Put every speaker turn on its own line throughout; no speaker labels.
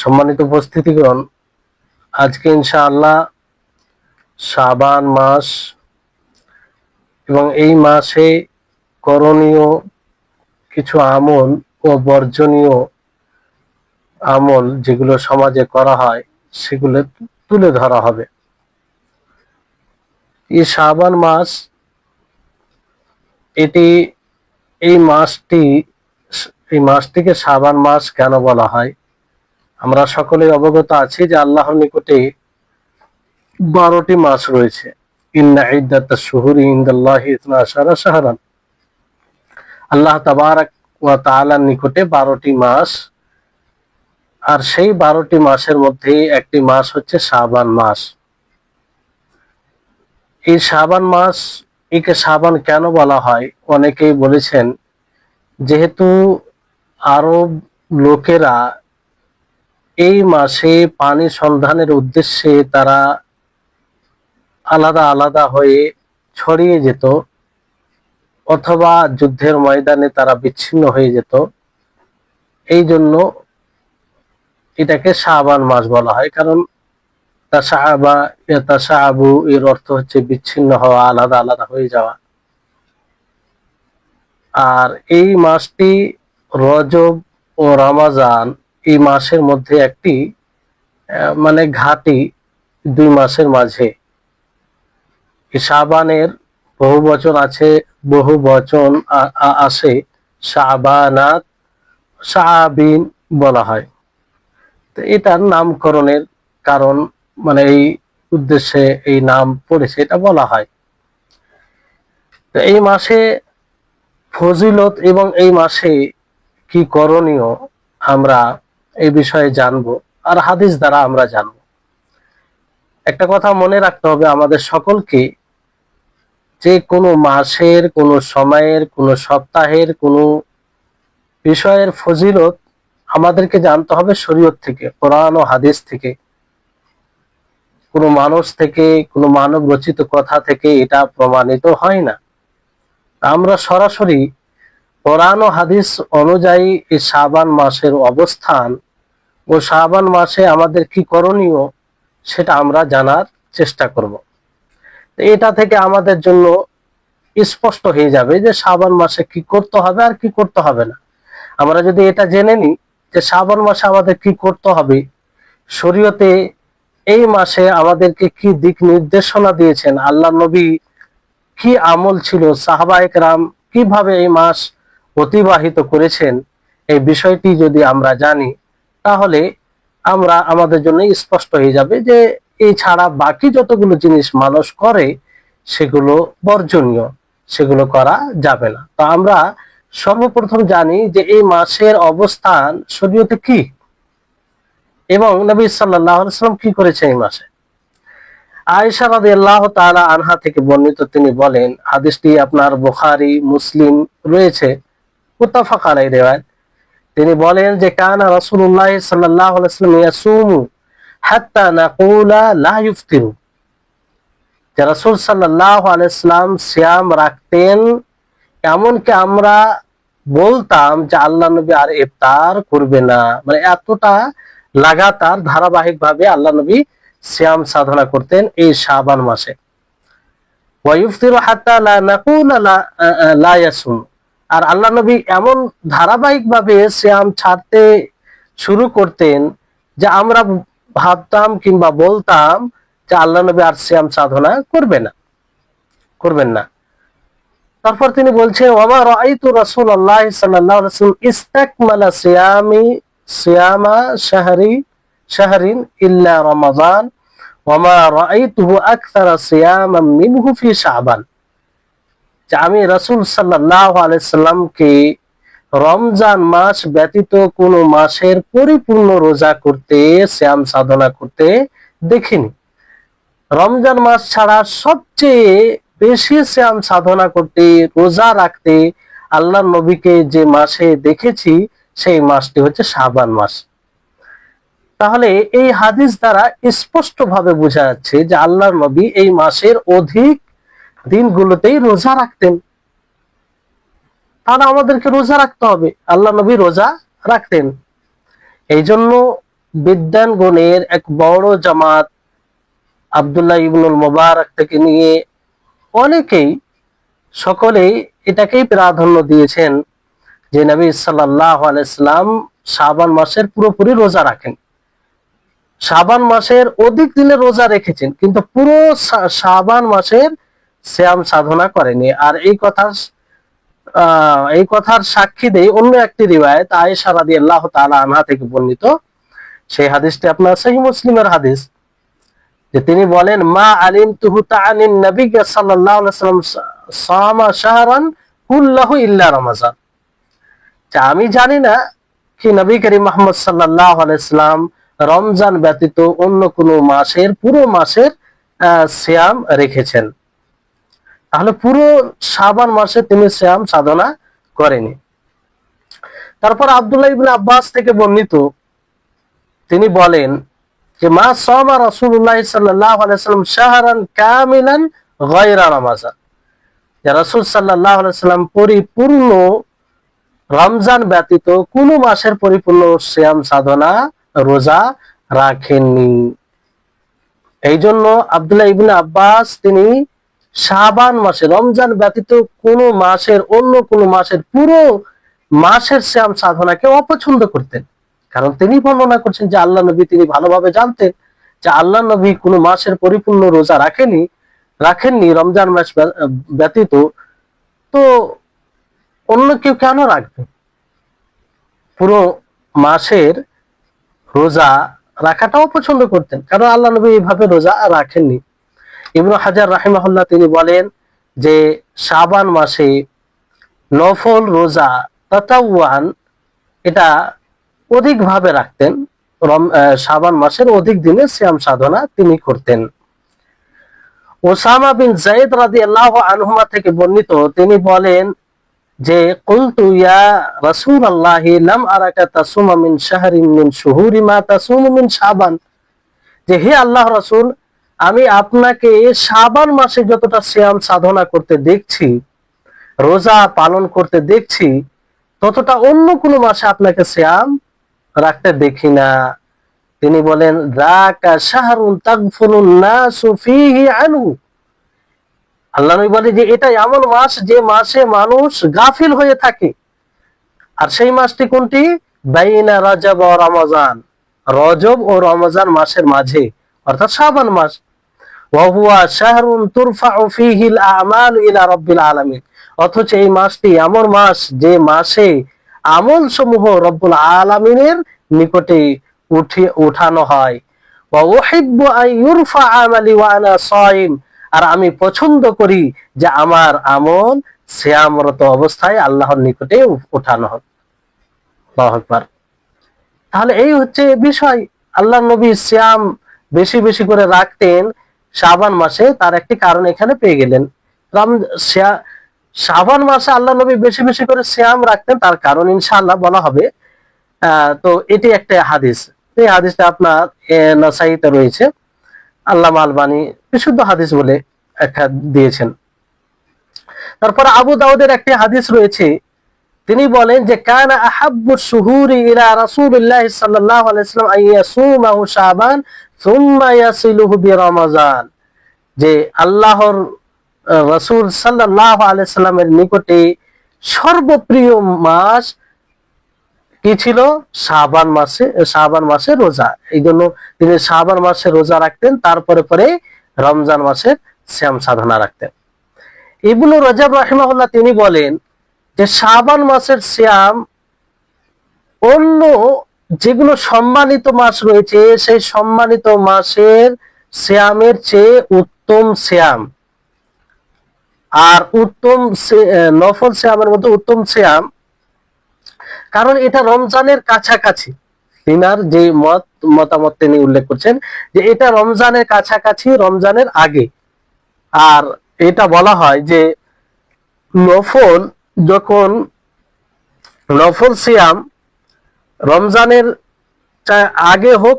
সম্মানিত উপস্থিতিগণ, আজকে ইনশাআল্লাহ শাবান মাস এবং এই মাসে করণীয় কিছু আমল ও বর্জনীয় আমল যেগুলো সমাজে করা হয় সেগুলো তুলে ধরা হবে। এই শাবান মাস, এই মাসটিকে শাবান মাস কেন বলা হয়? আমরা সকলেই অবগত আছি যে আল্লাহর নিকটে 12টি মাস রয়েছে। ইন্না ইদ্দাতাশ শুহুরি ইনদাল্লাহি 12 শাহরান। আল্লাহ তাবারাক ওয়া তাআলার নিকটে 12টি মাস, আর সেই 12টি মাসের মধ্যে একটি মাস হচ্ছে শাবান মাস। এই শাবান মাস, একে শাবান কেন বলা হয়? অনেকেই বলেছেন যেহেতু আরব লোকেরা এই মাসে পানি সন্ধানের উদ্দেশ্যে তারা আলাদা আলাদা হয়ে ছড়িয়ে যেত, অথবা যুদ্ধের ময়দানে তারা বিচ্ছিন্ন হয়ে যেত, এই জন্য এটাকে শাবান মাস বলা হয়। কারণ তাশাআবা ইয়াতাশাআবু এর অর্থ হচ্ছে বিচ্ছিন্ন হওয়া, আলাদা আলাদা হয়ে যাওয়া। আর এই মাসটি রজব ও রমাজান এই মাসের মধ্যে একটি ঘাটি, 2 মাসের মাঝে। শাবানের বহু বচন আসে, শাবানাত, শাবিন বলা হয়। তো এটার নামকরণের কারণ, এই উদ্দেশ্যে এই নাম পড়েছে, এটা বলা হয়। তো এই মাসে ফজিলত এবং এই মাসে কি করণীয় আমরা এই বিষয়ে জানবো, আর হাদিস দ্বারা আমরা জানবো। একটা কথা মনে রাখতে হবে আমাদের সকলকে, যে কোনো মাসের, কোনো সময়ের, কোনো সপ্তাহের, কোনো বিষয়ের ফজিলত আমাদেরকে জানতে হবে শরীয়ত থেকে, কোরআন ও হাদিস থেকে, কোনো মানুষ থেকে, কোনো মানব রচিত কথা থেকে এটা প্রমাণিত হয় না। আমরা সরাসরি কোরআন ও হাদিস অনুযায়ী এই শাবান মাসের অবস্থান ও শাবান মাসে আমাদের কি করণীয় সেটা আমরা জানার চেষ্টা করব। এটা থেকে আমাদের জন্য স্পষ্ট হয়ে যাবে যে শাবান মাসে কি করতে হবে আর কি করতে হবে না। আমরা যদি এটা জেনে নিই যে শাবান মাসে আমাদের কি করতে হবে, শরীয়তে এই মাসে আমাদেরকে কি দিক নির্দেশনা দিয়েছেন, আল্লাহ নবী কি আমল ছিল, সাহাবায়ে কেরাম কিভাবে এই মাস অতিবাহিত করেছেন, এই বিষয়টি যদি আমরা জানি তাহলে আমাদের জন্য স্পষ্ট হয়ে যাবে যে এই ছাড়া বাকি যতগুলো জিনিস মানুষ করে সেগুলো বর্জনীয়, সেগুলো করা যাবে না। তো আমরা সর্বপ্রথম জানি যে এই মাসের অবস্থান শরীয়তে কি, এবং নবী সাল্লাল্লাহু আলাইহি ওয়াসাল্লাম কি করেছে এই মাসে। আয়েশা রাদিয়াল্লাহু তাআলা আনহা থেকে বর্ণিত, তিনি বলেন, হাদিসটি আপনার বুখারী, মুসলিম রয়েছে, মুত্তাফাক আলাইহি রিওয়ায়াত। তিনি বলেন যে কানা রাসূলুল্লাহ সাল্লাল্লাহু আলাইহি ওয়াসাল্লাম ইয়াসুমু হাত্তা নাকুলা লা ইফতিরু। যে রাসূল সাল্লাল্লাহু আলাইহি ওয়াসাল্লাম সিয়াম রাখতেন, এমনকি আমরা বলতাম যে আল্লাহ নবী আর ইফতার করবে না। এতটা লাগাতার ধারাবাহিকভাবে আল্লাহ নবী সিয়াম সাধনা করতেন এই শাবান মাসে। ওয়া ইফতিরু হাত্তা লা নাকুলা লা ইয়াসুম। আর আল্লাহ নবী এমন ধারাবাহিকভাবে সিয়াম ছাড়তে শুরু করতেন যে আমরা ভাবতাম কিংবা বলতাম যে আল্লাহ নবী আর সিয়াম সাধনা করবেন না। তারপর তিনি বলছেন, ওয়া রাআইতু রাসূলুল্লাহ সাল্লাল্লাহু আলাইহি ওয়াসাল্লাম ইস্তাকমালা সিয়ামা শাহরিন ইল্লা রমাদান ওয়া মা রাআইতুহু আকসারা সিয়ামান মিনহু ফি শাবান। যে আমি রাসূল সাল্লাল্লাহু আলাইহি সাল্লামকে রমজান মাস ব্যতীত কোন মাসের পরিপূর্ণ রোজা করতে, সিয়াম সাধনা করতে দেখিনি। রমজান মাস ছাড়া সবচেয়ে বেশি সিয়াম সাধনা করতে, রোজা রাখতে আল্লাহর নবীকে যে মাসে দেখেছি সেই মাসটি হচ্ছে শাবান মাস। তাহলে এই হাদিস দ্বারা স্পষ্টভাবে বোঝা যাচ্ছে যে আল্লাহর নবী এই মাসের অধিক দিনগুলোতেই রোজা রাখতেন। তাহলে আমাদেরকে রোজা রাখতে হবে, আল্লাহ নবী রোজা রাখতেন। এই জন্য বিদ্যানগণের এক বড় জামাত আব্দুল্লাহ ইবনুল মুবারক থেকে নিয়ে অনেকেই, সকলেই এটাকেই প্রাধান্য দিয়েছেন যে নবী সাল্লাল্লাহু আলাইহি সাল্লাম শাবান মাসের পুরোপুরি রোজা রাখেন, শাবান মাসের অধিক দিনে রোজা রেখেছেন, কিন্তু পুরো শাবান মাসের সিয়াম সাধনা করেনি। আর এই কথার সাক্ষী দেয় অন্য একটি রিওয়ায়াত আয়েশা রাদিয়াল্লাহু তাআলা আনহা থেকে বর্ণিত। সেই হাদিসটি আপনার সহিহ মুসলিমের হাদিস, যে তিনি বলেন, মা আলিমতুহু তাআনিন নবী সাল্লাল্লাহু আলাইহি ওয়াসাল্লাম সামা শাহরান কুল্লাহু ইল্লা রমাজান। আমি জানি না কি নবী করিম মুহাম্মদ সাল্লাল্লাহু আলাইহি ওয়াসাল্লাম রমজান ব্যতীত অন্য কোন মাসের পুরো মাসের সিয়াম রেখেছেন। তাহলে পুরো শাবান মাসে তিনি সিয়াম সাধনা করেনি। তারপর আব্দুল্লাহ ইবনে আব্বাস থেকে বর্ণিত, তিনি বলেন যে মা সামা রাসূলুল্লাহ সাল্লাল্লাহু আলাইহি ওয়াসাল্লাম শাহরান কামিলান গায়রা রমাজান, যে রাসূল সাল্লাল্লাহু আলাইহি ওয়াসাল্লাম পরিপূর্ণ রমজান ব্যতীত কোন মাসের পরিপূর্ণ সিয়াম সাধনা রোজা রাখেননি। এই জন্য আব্দুল্লাহ ইবনে আব্বাস তিনি শাবান মাসে রমজান ব্যতীত কোন মাসের অন্য কোন মাসের পুরো মাসের সিয়াম সাধনাকে অপছন্দ করতেন। কারণ তিনি বর্ণনা করছেন যে আল্লাহ নবী তিনি ভালোভাবে জানতেন যে আল্লাহ নবী কোন মাসের পরিপূর্ণ রোজা রাখেননি রমজান মাস ব্যতীত, তো অন্য কেউ কেন রাখবে? পুরো মাসের রোজা রাখাটাও পছন্দ করতেন, কারণ আল্লাহ নবী এইভাবে রোজা রাখেননি। ইবনু হাজার রাহিমাহুল্লাহ তিনি বলেন যে শাবান মাসে নফল রোজা তাতাওয়ান এটা অধিক ভাবে রাখতেন, শাবান মাসের অধিক দিনে সিয়াম সাধনা তিনি করতেন। ওসামা বিন যায়েদ রাদিয়াল্লাহু আনহুমা থেকে বর্ণিত, তিনি বলেন যে কুলতু ইয়া রাসূলুল্লাহি লাম আরাকা তাসুমা মিন শাহরিন মিন শুহুরি মা তাসুমু মিন শাবান, যে হে আল্লাহর রাসূল, আমি আপনাকে শাবান মাসে যতটা সিয়াম সাধনা করতে দেখছি, রোজা পালন করতে দেখছি, ততটা অন্য কোন মাসে আপনাকে সিয়াম রাখতে দেখি না। তিনি বলেন যাকা শাহরুন তাগফুলুন নাসু ফীহি আনহু, আল্লাহ নবী বলে যে এটা এমন মাস যে মাসে মানুষ গাফিল হয়ে থাকে। আর সেই মাসটি কোনটি? বাইনা রজব ও রমজান, রজব ও রমজান মাসের মাঝে, অর্থাৎ শাবান মাস। ওয়া হুয়া শাহরুন তুরফাউ ফীহিল আমালু ইলা রাব্বিল আলামিন, অথচ এই মাসটি এমন মাস যে মাসে আমল সমূহ রব্বুল আলামিনের নিকটে উঠানো হয়। ওয়া উহিব্বু আন ইউরফা আমালি ওয়া আনা সাইম, আর আমি পছন্দ করি যে আমার আমল সিয়ামরত অবস্থায় আল্লাহর নিকটে উঠানো হোক। আল্লাহু আকবার। তাহলে এই হচ্ছে বিষয়, আল্লাহর নবী সিয়াম বেশি বেশি করে রাখতেন শাবান মাসে, তার একটি কারণ এখানে পেয়ে গেলেন। শাবান মাসে আল্লাহ নবী বেশি বেশি করে সিয়াম রাখতেন, তার কারণ ইনশাআল্লাহ বলা হবে। তো এটি একটা হাদিস, এই হাদিসটা আপনার নাসাইতে রয়েছে, আল্লামা আলবানী বিশুদ্ধ হাদিস বলে একটা দিয়েছেন। তারপর আবু দাউদের একটি হাদিস রয়েছে, তিনি বলেন যে কানা আহাব্বু শুহুরি ইলা রাসূলিল্লাহ সাল্লাল্লাহু আলাইহি ওয়াসাল্লাম আইয়াসুমাহু শাবান সুম্মা ইয়াসিলুহু বিরমাজান, যে আল্লাহর রাসূল সাল্লাল্লাহু আলাইহি সাল্লামের নিকটে সর্বপ্রিয় মাস কি ছিল? শাবান মাসে রোজা। এই জন্য তিনি শাবান মাসে রোজা রাখতেন, তারপরে পরে রমজান মাসের সিয়াম সাধনা রাখতেন। ইবনু রজব রাহিমাহুল্লাহ তিনি বলেন যে শাবান মাসের সিয়াম অন্য যেগুলো সম্মানিত মাস রয়েছে সেই সম্মানিত মাসের সিয়ামের চেয়ে উত্তম সিয়াম, আর উত্তম নফল সিয়ামের মধ্যে উত্তম সিয়াম, কারণ এটা রমজানের কাছাকাছি। তিনার যে মতামত তিনি উল্লেখ করছেন যে এটা রমজানের কাছাকাছি, রমজানের আগে। আর এটা বলা হয় যে নফল সিয়াম রমজানের আগে হোক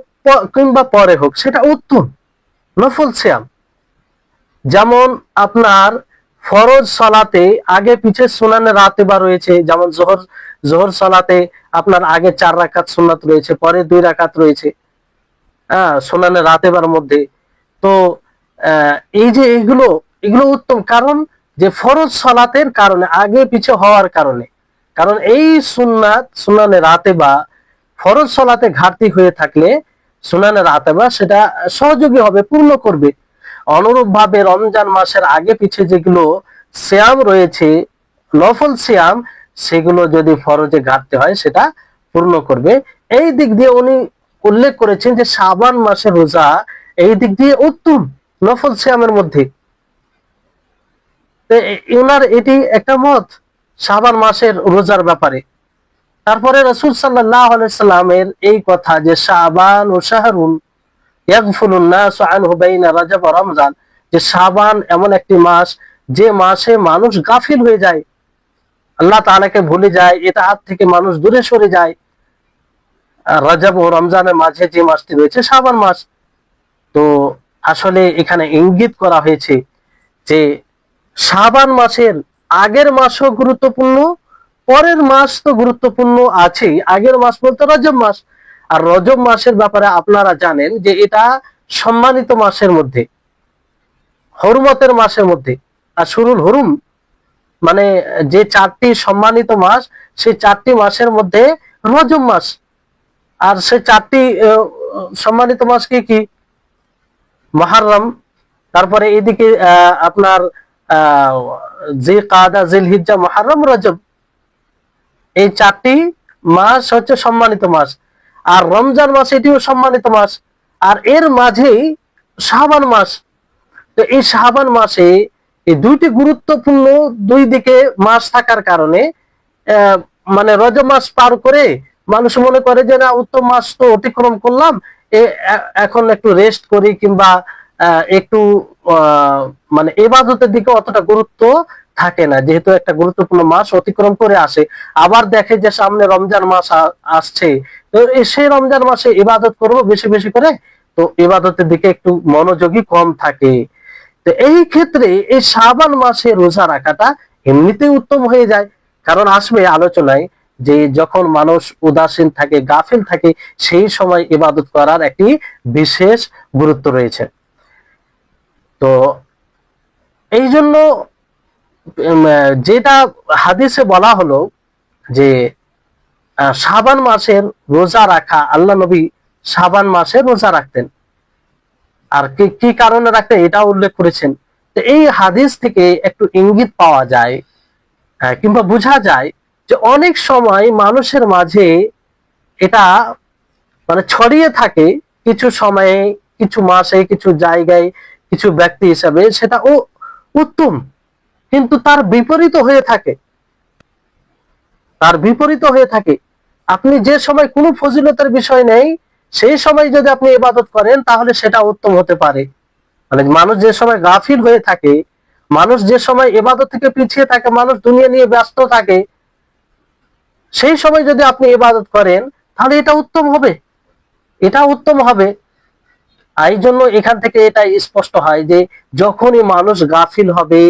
কিংবা পরে হোক সেটা উত্তম নফল সিয়াম। যেমন আপনার ফরজ সালাতে আগে পিছে সুনানে রাতেবা রয়েছে, যেমন জোহর সালাতে আপনার আগে 4 রাকাত সুন্নাত রয়েছে, পরে 2 রাকাত রয়েছে। সুনানে রাতেবার মধ্যে। তো এই যে এগুলো এগুলো উত্তম, কারণ যে ফরজ সালাতের কারণে আগে পিছে হওয়ার কারণে, কারণ এই সুন্নাত সুনানে রাতেবা ফরজ সালাতে ঘাটতি হয়ে থাকলে সুনানে রাতেবা সেটা সহযোগী হবে, পূর্ণ করবে। অনুরূপ ভাবে রমজান মাসের আগে পিছে যেগুলো সিয়াম রয়েছে, নফল সিয়াম, সেগুলো যদি ফরজে ঘাটতি হয় সেটা পূর্ণ করবে। এই দিক দিয়ে উনি উল্লেখ করেছেন যে শাবান মাসের রোজা এই দিক দিয়ে উত্তম নফল সিয়ামের মধ্যে। ওনার এটি একটা মত শাবান মাসের রোজার ব্যাপারে। তারপরে রাসূল সাল্লাল্লাহু আলাইহি সাল্লামের এই কথা যে শাবান ও শাহরুন ইয়াগফুলুন নাসু আনহু বাইনা রাজব ওয়া রমজান, যে শাবান এমন একটি মাস যে মাসে মানুষ গাফিল হয়ে যায়, আল্লাহ তাআলাকে ভুলে যায়, এটা হাত থেকে মানুষ দূরে সরে যায়। রজব ও রমজানের মাঝে যে মাসটি রয়েছে শাবান মাস। তো আসলে এখানে ইঙ্গিত করা হয়েছে যে শাবান মাসের আগের মাসও গুরুত্বপূর্ণ, পরের মাস তো গুরুত্বপূর্ণ আছেই। আগের মাস বলতে রজব মাস, আর রজব মাসের ব্যাপারে আপনারা জানেন যে এটা সম্মানিত মাসের মধ্যে, হরমতের মাসের মধ্যে। আর শুরুল হরুম মানে যে 4টি সম্মানিত মাস, সেই 4টি মাসের মধ্যে রজব মাস। আর সে 4টি সম্মানিত মাস কি কি? মুহররম, তারপরে এদিকে আপনার জিলকাদা, জিলহিজ্জা, মুহররম, রজব, এই 4টি মাস হচ্ছে সম্মানিত মাস। আর রমজান মাস এটিও সম্মানিত মাস, আর এর মাঝেই শাবান মাস। তো এই শাবান মাসে এই দুইটি গুরুত্বপূর্ণ দুই দিকে মাস থাকার কারণে মানে রজব মাস পার করে মানুষ মনে করে যে না, উত্তম মাস তো অতিক্রম করলাম, এখন একটু রেস্ট করি, কিংবা একটু মানে ইবাদতের দিকে অতটা গুরুত্ব থাকে না, যেহেতু একটা গুরুত্বপূর্ণ মাস অতিক্রম করে আসে। আবার দেখে যে সামনে রমজান মাস আসছে, তো সেই রমজান মাসে ইবাদত করব বেশি বেশি করে, তো ইবাদতের দিকে একটু মনোযোগী কম থাকে। তো এই ক্ষেত্রে এই শাবান মাসে রোজা রাখাটা এমনিতেই উত্তম হয়ে যায়। কারণ আসবে আলোচনায় যে যখন মানুষ উদাসীন থাকে, গাফিল থাকে, সেই সময় ইবাদত করার একটি বিশেষ গুরুত্ব রয়েছে। তো এই জন্য যেটা হাদিসে বলা হলো যে শাবান মাসের রোজা রাখা, আল্লাহ নবী শাবান মাসে রোজা রাখতেন। আর কি কারণে রাখতেন এটা উল্লেখ করেছেন। তো এই হাদিস থেকে একটু ইঙ্গিত পাওয়া যায়, কিংবা বোঝা যায় যে অনেক সময় মানুষের মাঝে এটা মানে ছড়িয়ে থাকে, কিছু সময়ে, কিছু মাসে, কিছু জায়গায়, কিছু ব্যক্তি হিসাবে সেটা উত্তম, কিন্তু তার বিপরীত হয়ে থাকে, তার বিপরীত হয়ে থাকে। আপনি যে সময় কোনো ফজিলতের বিষয় নেই, সেই সময় যদি আপনি ইবাদত করেন তাহলে সেটা উত্তম হতে পারে। মানে মানুষ যে সময় গাফিল হয়ে থাকে, মানুষ যে সময় ইবাদত থেকে পিছিয়ে থাকে, মানুষ দুনিয়া নিয়ে ব্যস্ত থাকে, সেই সময় যদি আপনি ইবাদত করেন তাহলে এটা উত্তম হবে, এটা উত্তম হবে। এই জন্য এখান থেকে এটা স্পষ্ট হয় যে যখনই মানুষ গাফিল হবে,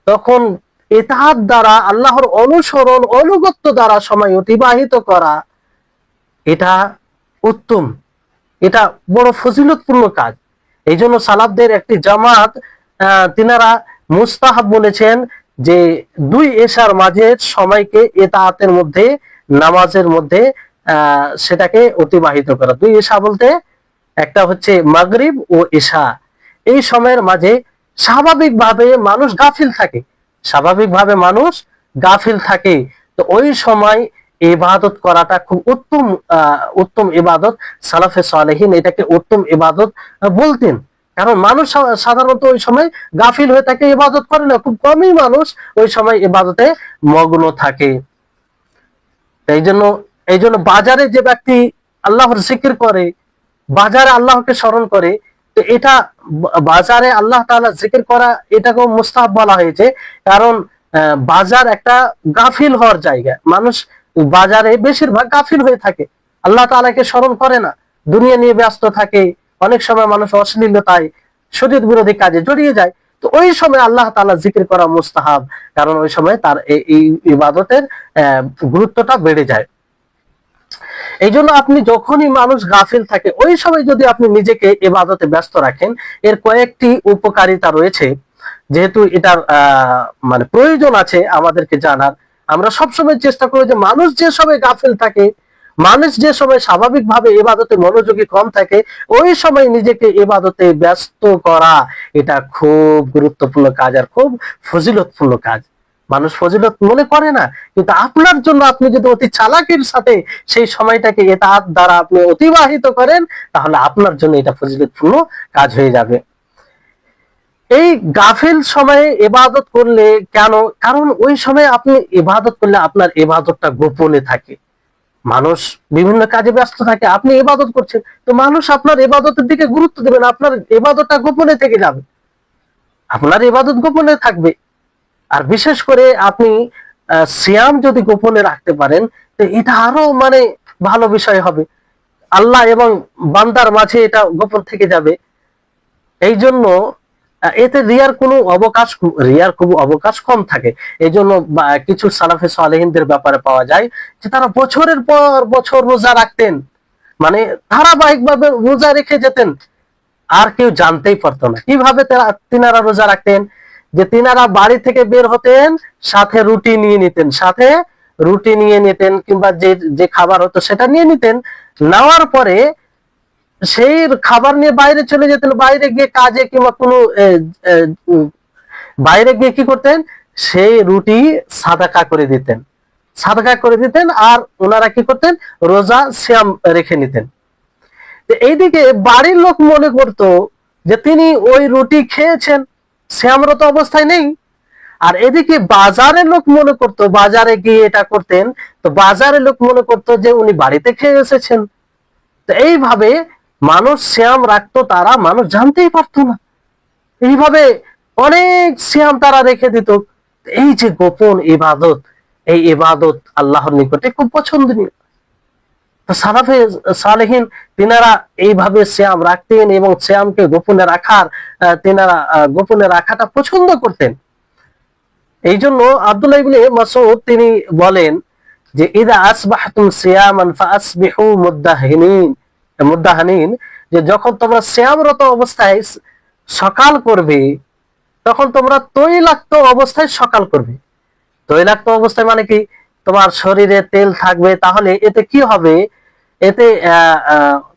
তখন ইতাআত দ্বারা, আল্লাহর অনুসরণ অনুগত্য দ্বারা সময় অতিবাহিত করা, এটা উত্তম, এটা বড় ফজিলতপূর্ণ কাজ। এই জন্য সালাফদের একটি জামাত তিনারা মুস্তাহাব বলেছেন যে 2 এশার মাঝে সময়কে ইতাআতের মধ্যে, নামাজের মধ্যে সেটাকে অতিবাহিত করা। 2 এশা বলতে একটা হচ্ছে মাগরিব ও ইশা। এই সময়ের মাঝে স্বাভাবিকভাবে মানুষ গাফিল থাকে, স্বাভাবিকভাবে মানুষ গাফিল থাকে। তো ওই সময় ইবাদত করাটা খুব উত্তম, উত্তম ইবাদত। সালাফে সালেহিন এটাকে উত্তম ইবাদত বলতেন, কারণ মানুষ সাধারণত ওই সময় গাফিল হয়ে থাকে, ইবাদত করে না, খুব কমই মানুষ ওই সময় ইবাদতে মগ্ন থাকে। এই জন্য বাজারে যে ব্যক্তি আল্লাহর জিকির করে, বাজারে আল্লাহকে স্মরণ করে, তো এটা বাজারে আল্লাহ তাআলা জিকির করা এটাকেও মুস্তাহাব বলা হয়েছে। কারণ বাজার একটা গাফিল হওয়ার জায়গা, মানুষ বাজারে বেশিরভাগ গাফিল হয়ে থাকে, আল্লাহ তাআলাকে স্মরণ করে না, দুনিয়া নিয়ে ব্যস্ত থাকে, অনেক সময় মানুষ অশ্লীলতায়, শরীয়ত বিরোধী কাজে জড়িয়ে যায়। তো ওই সময় আল্লাহ তাআলা জিকির করা মুস্তাহাব, কারণ ওই সময় তার এই ইবাদতের গুরুত্বটা বেড়ে যায়। এই জন্য আপনি যখনই মানুষ গাফিল থাকে ওই সময় যদি আপনি নিজেকে ইবাদতে ব্যস্ত রাখেন, এর কয়েকটি উপকারিতা রয়েছে। যেহেতু এটার মানে প্রয়োজন আছে আমাদেরকে জানার, আমরা সবসময় চেষ্টা করি যে মানুষ যে সময় গাফিল থাকে, মানুষ যে সময় স্বাভাবিকভাবে ইবাদতে মনোযোগী কম থাকে, ওই সময় নিজেকে ইবাদতে ব্যস্ত করা এটা খুব গুরুত্বপূর্ণ কাজ আর খুব ফজিলতপূর্ণ কাজ। মানুষ ফজিলত মনে করে না, কিন্তু আপনার জন্য আপনি যদি অতি চালাকির সাথে সেই সময়টাকে এতাআত দ্বারা আপনি অতিবাহিত করেন, তাহলে আপনার জন্য এটা ফজিলতপূর্ণ কাজ হয়ে যাবে। এই গাফিল সময়ে ইবাদত করলে কেন? কারণ ওই সময় আপনি ইবাদত করলে আপনার ইবাদতটা গোপনে থাকে, মানুষ বিভিন্ন কাজে ব্যস্ত থাকে, আপনি ইবাদত করছেন, তো মানুষ আপনার ইবাদতের দিকে গুরুত্ব দেবে না, আপনার ইবাদতটা গোপনে থেকে যাবে, আপনার ইবাদত গোপনে থাকবে। আর বিশেষ করে আপনি সিয়াম যদি গোপনে রাখতে পারেন, তো এটা আরো মানে ভালো বিষয় হবে, আল্লাহ এবং বান্দার মাঝে এটা গোপন থেকে যাবে। এই জন্য এতে রিয়ার খুব অবকাশ কম থাকে। এই জন্য কিছু সালাফে সালেহিনদের ব্যাপারে পাওয়া যায় যে তারা বছরের পর বছর রোজা রাখতেন, মানে ধারাবাহিকভাবে রোজা রেখে যেতেন, আর কেউ জানতেই পারতো না। কিভাবে তিনারা রোজা রাখতেন? যে তিনারা বাড়ি থেকে বের হতেন, সাথে রুটি নিয়ে নিতেন, কিংবা যে যে খাবার হতো সেটা নিয়ে নিতেন। নেওয়ার পরে সেই খাবার নিয়ে বাইরে চলে যেতেন, বাইরে গিয়ে কাজে কিংবা কোনো বাইরে গিয়ে কি করতেন, সেই রুটি সাদাকা করে দিতেন আর ওনারা কি করতেন, রোজা সিয়াম রেখে নিতেন। এইদিকে বাড়ির লোক মনে করত যে তিনি ওই রুটি খেয়েছেন, সিয়ামরত অবস্থায় নেই। আর এদিকে বাজারের লোক মনে করত, বাজারে গিয়ে এটা করতেন, তো বাজারের লোক মনে করত যে উনি বাড়িতে খেয়ে এসেছেন। তো এইভাবে মানুষ সিয়াম রাখতো, তারা মানুষ জানতেই পারতো না। এইভাবে অনেক সিয়াম তারা রেখে দিত। এই যে গোপন ইবাদত, এই ইবাদত আল্লাহর নিকটে খুব পছন্দনীয়। তো সালাফে সালেহিন তিনারা এইভাবে সিয়াম রাখতেন এবং সিয়ামকে গোপনে রাখাটা পছন্দ করতেন। এই জন্য আব্দুল্লাহ ইবনে মাসউদ তিনি বলেন যে ইদা আসবাহতুম সিয়ামান ফাসবিহু মুদ্দাহিনিন, যে যখন তোমরা সিয়ামরত অবস্থায় সকাল করবে, তখন তোমরা তৈলাক্ত অবস্থায় সকাল করবে। তৈলাক্ত অবস্থায় মানে কি, তোমার শরীরে তেল থাকবে, তাহলে এতে কি হবে? এতে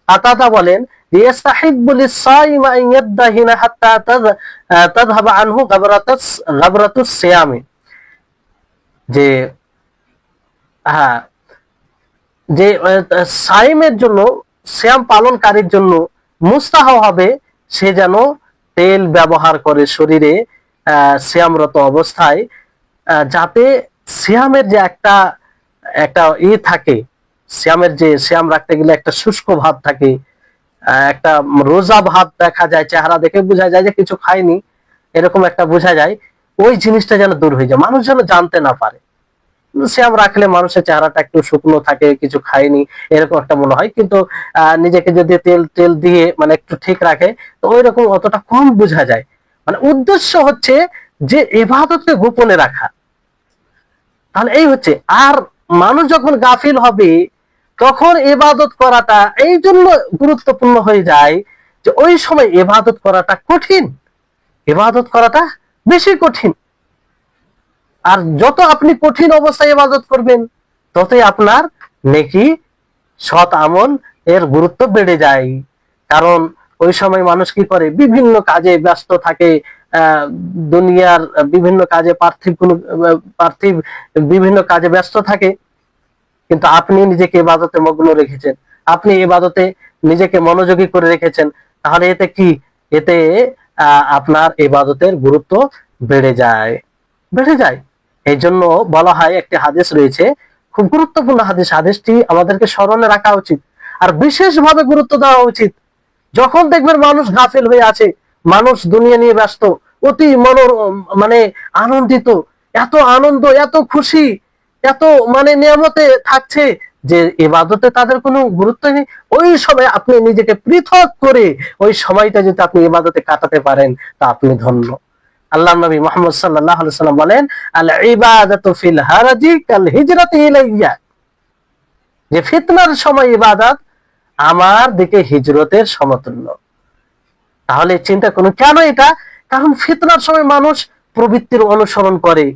কাতাদা বলেন ইস্তাহিব্বু লিস-সাইমি আন ইয়াদাহিনা হাত্তা তাযহাবা আনহু গাবরাতুস সিয়ামি, যে হ্যাঁ, যে সাইমের জন্য, সিয়াম পালনকারীর জন্য মুস্তাহাব হবে সে যেন তেল ব্যবহার করে শরীরে সিয়ামরত অবস্থায়, যাতে সিয়ামের যে একটা একটা থাকে, সিয়াম রাখতে গেলে একটা শুষ্ক ভাব থাকে, একটা রোজা ভাব দেখা যায়, চেহারা দেখে বোঝা যায় যে কিছু খায়নি, এরকম একটা বোঝা যায়। ওই জিনিসটা যেন দূর হয়ে যায়, মানুষ যেন জানতে না পারে। সিয়াম রাখলে মানুষের চেহারাটা একটু শুকনো থাকে, কিছু খায়নি এরকম একটা মনে হয়, কিন্তু নিজেকে যদি তেল তেল দিয়ে মানে একটু ঠিক রাখে, তো ওই রকম অতটা কম বোঝা যায়। মানে উদ্দেশ্য হচ্ছে যে ইবাদতকে গোপনে রাখা। তাহলে এই হচ্ছে, আর মানুষ যখন গাফিল হবে তখন ইবাদত করাটা এই জন্য গুরুত্বপূর্ণ হয়ে যায় যে ওই সময় ইবাদত করাটা কঠিন, ইবাদত করাটা বেশি কঠিন। আর যত আপনি কঠিন অবস্থায় ইবাদত করবেন, ততই আপনার নেকি, সৎ আমল এর গুরুত্ব বেড়ে যায়। কারণ ওই সময় মানুষ কি করে, বিভিন্ন কাজে ব্যস্ত থাকে, দুনিয়ার বিভিন্ন কাজে, পার্থিব বিভিন্ন কাজে ব্যস্ত থাকে, কিন্তু আপনি নিজেকে ইবাদতে মগ্ন রেখেছেন, আপনি ইবাদতে নিজেকে মনোযোগী করে রেখেছেন, তাহলে এতে কি, এতে আপনার ইবাদতের গুরুত্ব বেড়ে যায়। এই জন্য বলা হয়, একটি হাদিস রয়েছে, খুব গুরুত্বপূর্ণ হাদিসটি আমাদেরকে স্মরণে রাখা উচিত আর বিশেষভাবে গুরুত্ব দেওয়া উচিত। যখন দেখবেন মানুষ গাফিল হয়ে আছে, মানুষ দুনিয়া নিয়ে ব্যস্ত, অতি মানে আনন্দিত, এত আনন্দ, এত খুশি, এত মানে নিয়ামতে থাকছে যে ইবাদতে তাদের কোনো গুরুত্ব নেই, ওই সময় আপনি নিজেকে পৃথক করে ওই সময়টা যদি আপনি ইবাদতে কাটাতে পারেন, তা আপনি ধন্য। আল্লাহ নবী মুহাম্মদ সাল্লাল্লাহু আলাইহি ওয়াসাল্লাম বলেন, আল ইবাদাতু ফিল হারাজি কাল হিজরাতি ইলাইয়া, যে ফিতনার সময় ইবাদত আমার দিকে হিজরতের সমতুল্য। তাহলে চিন্তা করুন কেন এটা? কারণ ফিতনার সময় মানুষ প্রবৃত্তির অনুসরণ করে,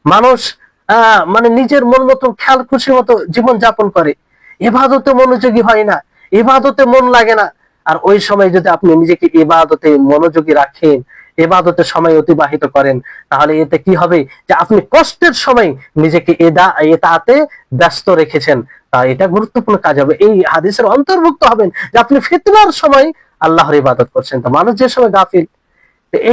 মানুষ মানে নিজের মন মতো খেয়াল খুশি মতো জীবন যাপন করে, ইবাদতে মনোযোগী হয় না, ইবাদতে মন লাগে না। আর ওই সময় যদি আপনি নিজেকে ইবাদতে মনোযোগী রাখেন, ইবাদতে সময় অতিবাহিত করেন, তাহলে এতে কি হবে যে আপনি কষ্টের সময় নিজেকে এতাতে ব্যস্ত রেখেছেন। এটা গুরুত্বপূর্ণ কাজ হবে, এই হাদিসের অন্তর্ভুক্ত হবেন যে আপনি ফিতনার সময় আল্লাহর ইবাদত করছেন। তো মানুষ যে সময় গাফিল,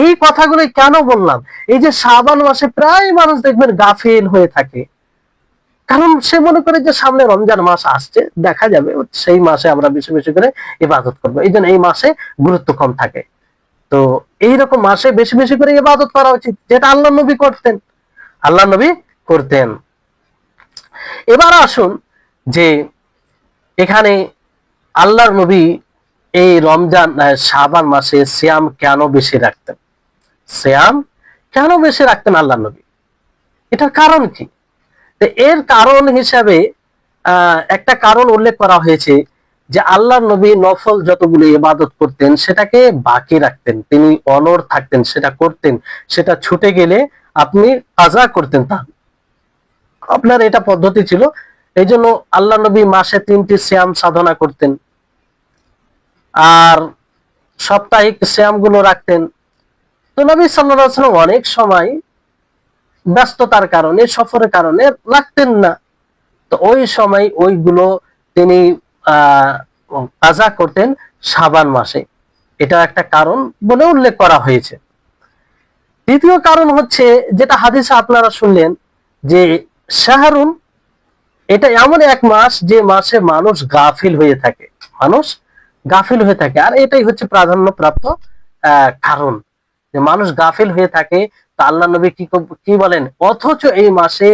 এই কথাগুলো কেন বললাম? এই যে শাবান মাসে প্রায় মানুষ দেখবেন গাফিল হয়ে থাকে, কারণ সে মনে করে যে সামনে রমজান মাস আসছে, দেখা যাবে সেই মাসে আমরা বেশি বেশি করে ইবাদত করবো, এই জন্য এই মাসে গুরুত্ব কম থাকে। তো এইরকম মাসে বেশি বেশি করে ইবাদত করা উচিত, যেটা আল্লাহ নবী করতেন, আল্লাহ নবী করতেন। এবার আসুন যে এখানে আল্লাহর নবী এই রমজান শাবান মাসে সিয়াম কেন বেশি রাখতেন? সিয়াম কেন বেশি রাখতেন আল্লাহ নবী? এটার কারণ কি? এর কারণ হিসাবে একটা কারণ উল্লেখ করা হয়েছে যে আল্লাহর নবী নফল যতগুলো ইবাদত করতেন সেটাকে বাকি রাখতেন, তিনি অনড় থাকতেন, সেটা করতেন, সেটা ছুটে গেলে আপনি কাজা করতেন। তা আপনার এটা পদ্ধতি ছিল। এই জন্য আল্লাহ নবী মাসে 3টি সিয়াম সাধনা করতেন, আর সাপ্তাহিক সিয়াম গুলো রাখতেন। তো নবী সাল্লাল্লাহু আলাইহি ওয়াসাল্লাম অনেক সময় ব্যস্ততার কারণে, সফরের কারণে রাখতেন না। তো ওই সময় ওইগুলো তিনি কাজা করতেন শাবান মাসে, এটা একটা কারণ বলে উল্লেখ করা হয়েছে। দ্বিতীয় কারণ হচ্ছে যেটা হাদিসে আপনারা শুনলেন যে শাহরুন, এটা এমন এক মাস যে মাসে মানুষ গাফিল হয়ে থাকে, মানুষ গাফিল হয়ে থাকে। আর এটাই হচ্ছে প্রাধান্যপ্রাপ্ত কারণ যে মানুষ গাফিল হয়ে থাকে। তা আল্লাহ নবী কি বলেন? অথচ এই মাসে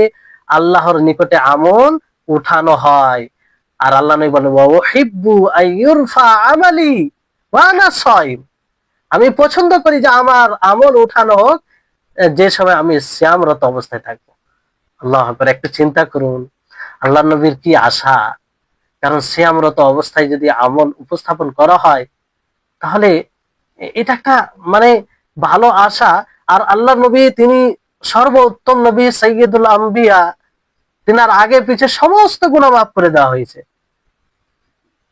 আল্লাহর নিকটে আমল উঠানো হয়। আর আল্লাহ নবী বলেন ওয়াহিব্বু আইয়ুরফা আমালি ওয়া আনা সাইম, আমি পছন্দ করি যে আমার আমল উঠানো হোক যে সময় আমি সিয়ামরত অবস্থায় থাকবো। আল্লাহু আকবার, একটু চিন্তা করুন আল্লাহ নবীর কি আশা। কারণ সিয়ামরত অবস্থায় যদি আমল উপস্থাপন করা হয় তাহলে এটা একটা মানে ভালো আশা। আর আল্লাহ নবী তিনি সর্বোত্তম নবী, সাইয়্যিদুল আম্বিয়া, তিনার আগে পিছে সমস্ত গুনাহ মাফ করে দেওয়া হয়েছে,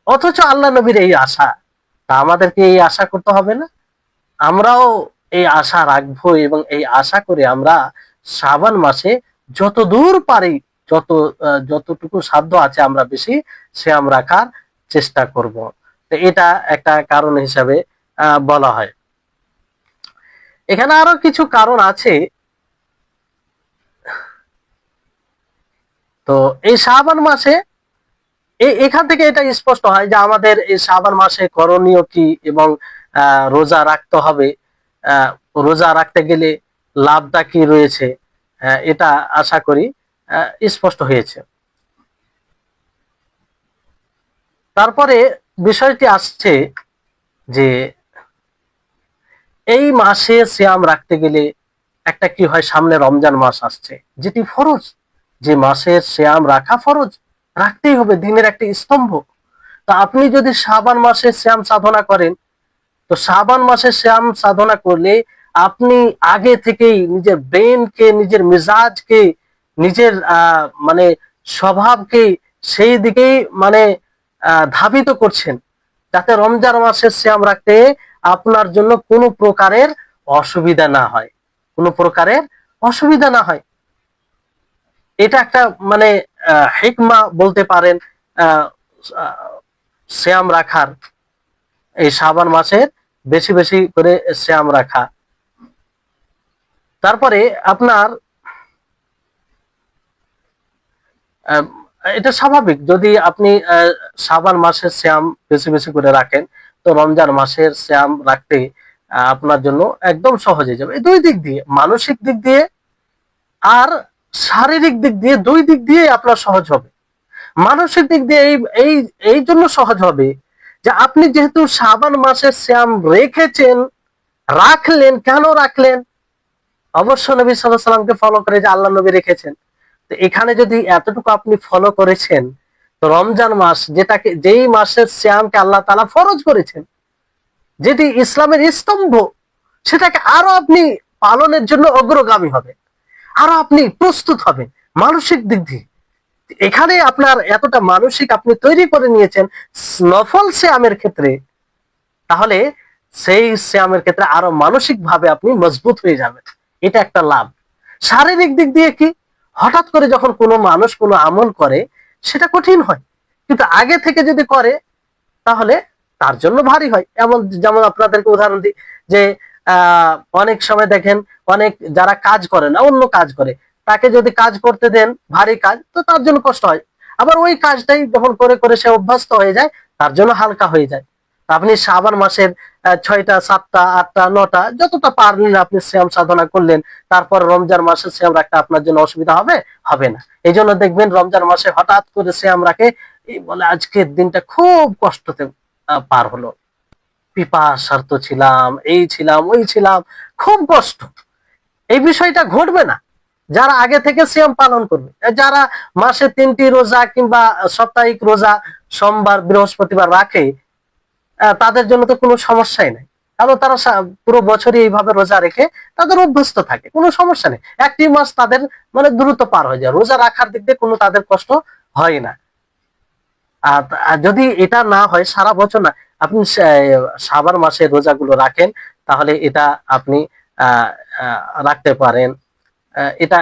অথচ আল্লাহ নবীর এই আশা। তা আমাদেরকে এই আশা করতে হবে না? আমরাও এই আশা রাখবো এবং এই আশা করে আমরা শাবান মাসে যত দূর পারি, যতটুকু সাধ্য আছে আমরা বেশি সিয়াম রাখার চেষ্টা করব। তো এটা একটা কারণ হিসাবে বলা হয়। এখানে আরো কিছু কারণ আছে। তো এই শাবান মাসে এখান থেকে এটা স্পষ্ট হয় যে আমাদের এই শাবান মাসে করণীয় কি এবং রোজা রাখতে হবে। রোজা রাখতে গেলে লাভটা কি রয়েছে, এটা আশা করি স্পষ্ট হয়েছে। তারপরে বিষয়টি আসছে যে এই মাসে সিয়াম রাখতে গেলে একটা কি হয়, সামনে রমজান মাস আসছে যেটি ফরজ, যে মাসের সিয়াম রাখা ফরজ, রাখতেই হবে, দিনের একটা স্তম্ভ। তো আপনি যদি শাবান মাসে সিয়াম সাধনা করেন, তো শাবান মাসে সিয়াম সাধনা করলে আপনি আগে থেকেই নিজের ব্রেনকে, নিজের মিজাজকে, নিজের মানে স্বভাবকে সেই দিকেই মানে ধাবিত করছেন, যাতে রমজান মাসের সিয়াম রাখতে আপনার জন্য কোনো প্রকারের অসুবিধা না হয়, কোনো প্রকারের অসুবিধা না হয়। এটা একটা মানে হিকমা বলতে পারেন সিয়াম রাখার, এই শাবান মাসের বেশি বেশি করে সিয়াম রাখা। তারপরে আপনার এটা স্বাভাবিক, যদি আপনি শাবান মাসের সিয়াম বেশি বেশি করে রাখেন, তো রমজান মাসের সিয়াম রাখতে আপনার জন্য একদম সহজ হয়ে যাবে। এই দুই দিক দিয়ে, মানসিক দিক দিয়ে আর শারীরিক দিক দিয়ে, দুই দিক দিয়ে আপনার সহজ হবে। মানসিক দিক দিয়ে এই এই জন্য সহজ হবে যে আপনি যেহেতু শাবান মাসের সিয়াম রেখেছেন, রাখলেন, কেন রাখলেন? অবশ্য নবী সাল্লাল্লাহু আলাইহি ওয়াসাল্লামকে ফলো করে, যে আল্লাহ নবী রেখেছেন। তো এখানে যদি এতটুকু আপনি ফলো করেছেন, তো রমজান মাস যেই মাসের সিয়ামকে আল্লাহ তাআলা ফরজ করেছেন, যেটি ইসলামের স্তম্ভ, সেটাকে আরো আপনি পালনের জন্য অগ্রগামী হবেন, আরো আপনি প্রস্তুত হবেন মানসিক দিক দিয়ে। এখানে আপনার এতটা মানসিক আপনি তৈরি করে নিয়েছেন নফল সিয়ামের ক্ষেত্রে, তাহলে সেই সিয়ামের ক্ষেত্রে আরো মানসিক ভাবে আপনি মজবুত হয়ে যাবেন। এটা একটা লাভ। শারীরিক দিক দিয়ে কি, হঠাৎ করে যখন কোনো মানুষ কোনো আমল করে সেটা কঠিন হয়, কিন্তু আগে থেকে যদি করে তাহলে তার জন্য ভারী হয়। যেমন আপনাদেরকে উদাহরণ দিই যে অনেক সময় দেখেন অনেক যারা কাজ করে না, অন্য কাজ করে, তাকে যদি কাজ করতে দেন ভারী কাজ, তো তার জন্য কষ্ট হয়। আবার ওই কাজটাই যখন করে করে সে অভ্যস্ত হয়ে যায়, তার জন্য হালকা হয়ে যায়। আপনি শাবান মাসের 6টা 7টা 8টা 9টা যতটা পারলেন আপনি শ্যাম সাধনা করলেন, তারপর রমজান মাসে শ্যাম রাখতে আপনার জন্য অসুবিধা হবে হবে না। এই জন্য দেখবেন রমজান মাসে হঠাৎ করে শ্যাম রাখে, এই বলে আজকের দিনটা খুব কষ্টতে পার হলো, পিপাসার্ত ছিলাম, এই ছিলাম ওই ছিলাম, খুব কষ্ট। এই বিষয়টা ঘটবে না যারা আগে থেকে সিয়াম পালন করবে। যারা মাসে 3টি রোজা কিংবা সাপ্তাহিক রোজা সোমবার বৃহস্পতিবার রাখে, তাদের জন্য তো কোনো সমস্যাই নাই, কারণ তারা পুরো বছরই এইভাবে রোজা রেখে তাদের অভ্যস্ত থাকে, কোনো সমস্যা নেই। একটি মাস তাদের মানে দ্রুত পার হয়ে যায়, রোজা রাখার দিক দিয়ে কোনো তাদের কষ্ট হয় না। আর যদি এটা না হয়, সারা বছর না, আপনি শাবান মাসে রোজাগুলো রাখেন, তাহলে এটা আপনি রাখতে পারেন। এটা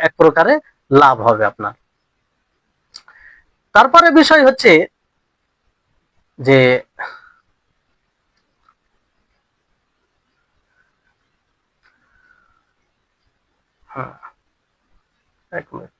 এক প্রকারে লাভ হবে আপনার। তারপরে বিষয় হচ্ছে যে হ্যাঁ, এক মিনিট।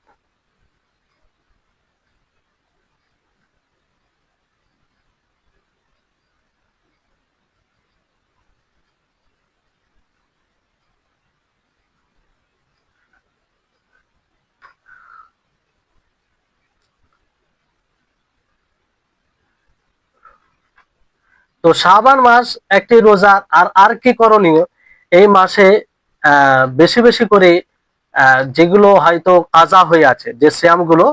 তো শাবান মাস একটি রোজা। আর কি করণীয় এই মাসে? বেশি বেশি করে যেগুলো হয়তো কাজা হয়ে আছে, যে শ্যামগুলো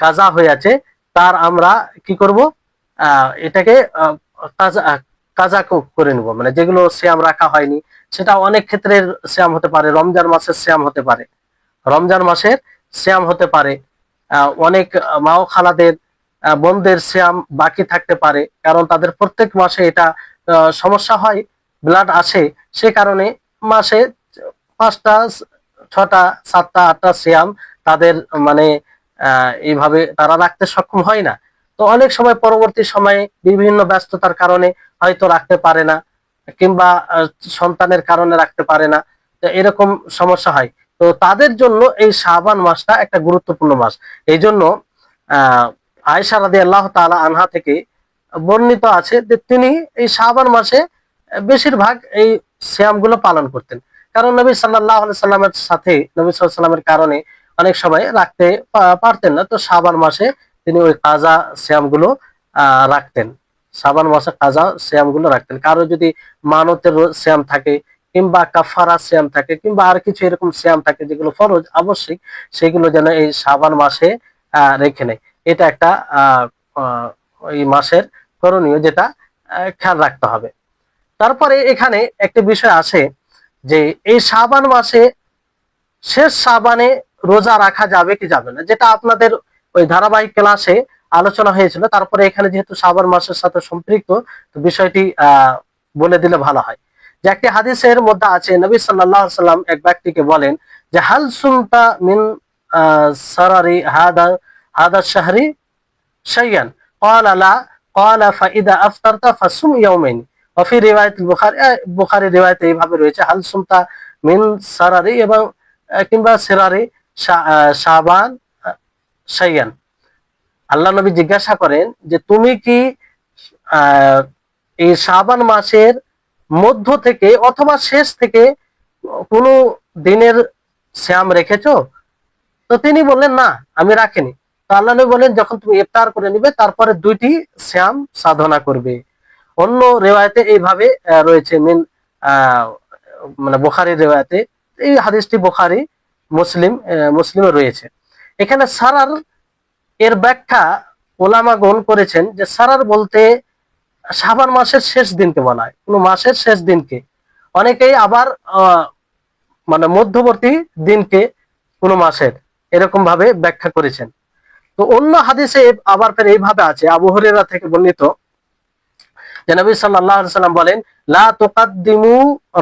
কাজা হয়ে আছে, তার আমরা কি করব, এটাকে কাজা কাজা করে নিব। মানে যেগুলো শ্যাম রাখা হয়নি, সেটা অনেক ক্ষেত্রে শ্যাম হতে পারে, রমজান মাসের শ্যাম হতে পারে, রমজান মাসের শ্যাম হতে পারে, অনেক মাও খালাদের বোনদের শ্যাম বাকি থাকতে পারে, কারণ তাদের প্রত্যেক মাসে এটা সমস্যা হয়, ব্লাড আসে, সে কারণে মাসে 5টা 6টা 7টা 8টা শ্যাম তাদের মানে এইভাবে তারা রাখতে সক্ষম হয় না। তো অনেক সময় পরবর্তী সময়ে বিভিন্ন ব্যস্ততার কারণে হয়তো রাখতে পারে না, কিংবা সন্তানের কারণে রাখতে পারে না, তো এরকম সমস্যা হয়। তো তাদের জন্য এই শাবান মাসটা একটা গুরুত্বপূর্ণ মাস। এই জন্য আয়েশা রাদিয়াল্লাহু তাআলা আনহা থেকে বর্ণিত আছে যে তিনি এই শাবান মাসে বেশিরভাগ এই সিয়ামগুলো পালন করতেন, কারণ নবী সাল্লাল্লাহু আলাইহি সাল্লামের সাথে, নবী সাল্লাল্লাহু আলাইহি সাল্লামের কারণে অনেক সময় রাখতে পারতেন না, তো শাবান মাসে তিনি ওই কাজা সিয়ামগুলো রাখতেন। শাবান মাসে কাজা সিয়ামগুলো রাখতেন। কারো যদি মানতের সিয়াম থাকে, কিংবা কাফারা সিয়াম থাকে, কিংবা আর কিছু এরকম সিয়াম থাকে যেগুলো ফরজ আবশ্যিক, সেগুলো যেন এই শাবান মাসে রেখে নেয়। এটা একটা ওই মাসের করণীয়, যেটা খেয়াল রাখতে হবে। তারপরে এখানে একটা বিষয় আছে যে এই শাবান মাসে শেষ শাবানে রোজা রাখা যাবে কি যাবে না, যেটা আপনাদের ওই ধারাবাহিক ক্লাসে আলোচনা হয়েছিল। তারপরে এখানে যেহেতু শাবান মাসের সাথে সম্পৃক্ত, তো বিষয়টি বলে দিলে ভালো হয়। যে একটি হাদিসের মধ্যে আছে, নবী সাল্লাল্লাহু আলাইহি সাল্লাম এক ব্যক্তিকে বলেন যে হাল সুমতা মিন সারারি হাদা হাদা শাহরি শাইয়ান, ক্বালা লা, ক্বালা ফাইদা আফতারতা ফাসুম ইয়াওমাইন। ওয়াফি রিওয়ায়াত বুখারী, বুখারী রিওয়ায়াতে এইভাবে রয়েছে হাল সুমতা মিন সারারি, এবং কিংবা সেরারি শাবান শাইয়ান। আল্লাহ নবী জিজ্ঞাসা করেন যে তুমি কি এই শাবান মাসের মধ্য থেকে অথবা শেষ থেকে কোনো দিনের শ্যাম রেখেছো? তো তিনি বললেন না, আমি রাখিনি। তো আল্লাহ নবী বলেন যখন তুমি ইফতার করে নিবে তারপরে 2টি শ্যাম সাধনা করবে। অন্য রেওয়ায়তে এইভাবে রয়েছে, মিন মানে বুখারীর রেওয়ায়তে, এই হাদিসটি বুখারী মুসলিমে রয়েছে। এখানে সারার এর ব্যাখ্যা ওলামাগণ করেছেন যে সারার বলতে শাবান মাসের শেষ দিনকে বলা হয়, কোনো মাসের শেষ দিনকে। অনেকেই আবার মানে মধ্যবর্তী দিনকে কোনো মাসের, এরকম ভাবে ব্যাখ্যা করেছেন। তো অন্য হাদিসে আবার ফের এইভাবে আছে, আবু হুরায়রা থেকে বর্ণিত যে নবী সাল্লাল্লাহু আলাইহি সাল্লাম বলেন, লা তুকাদ্দিমু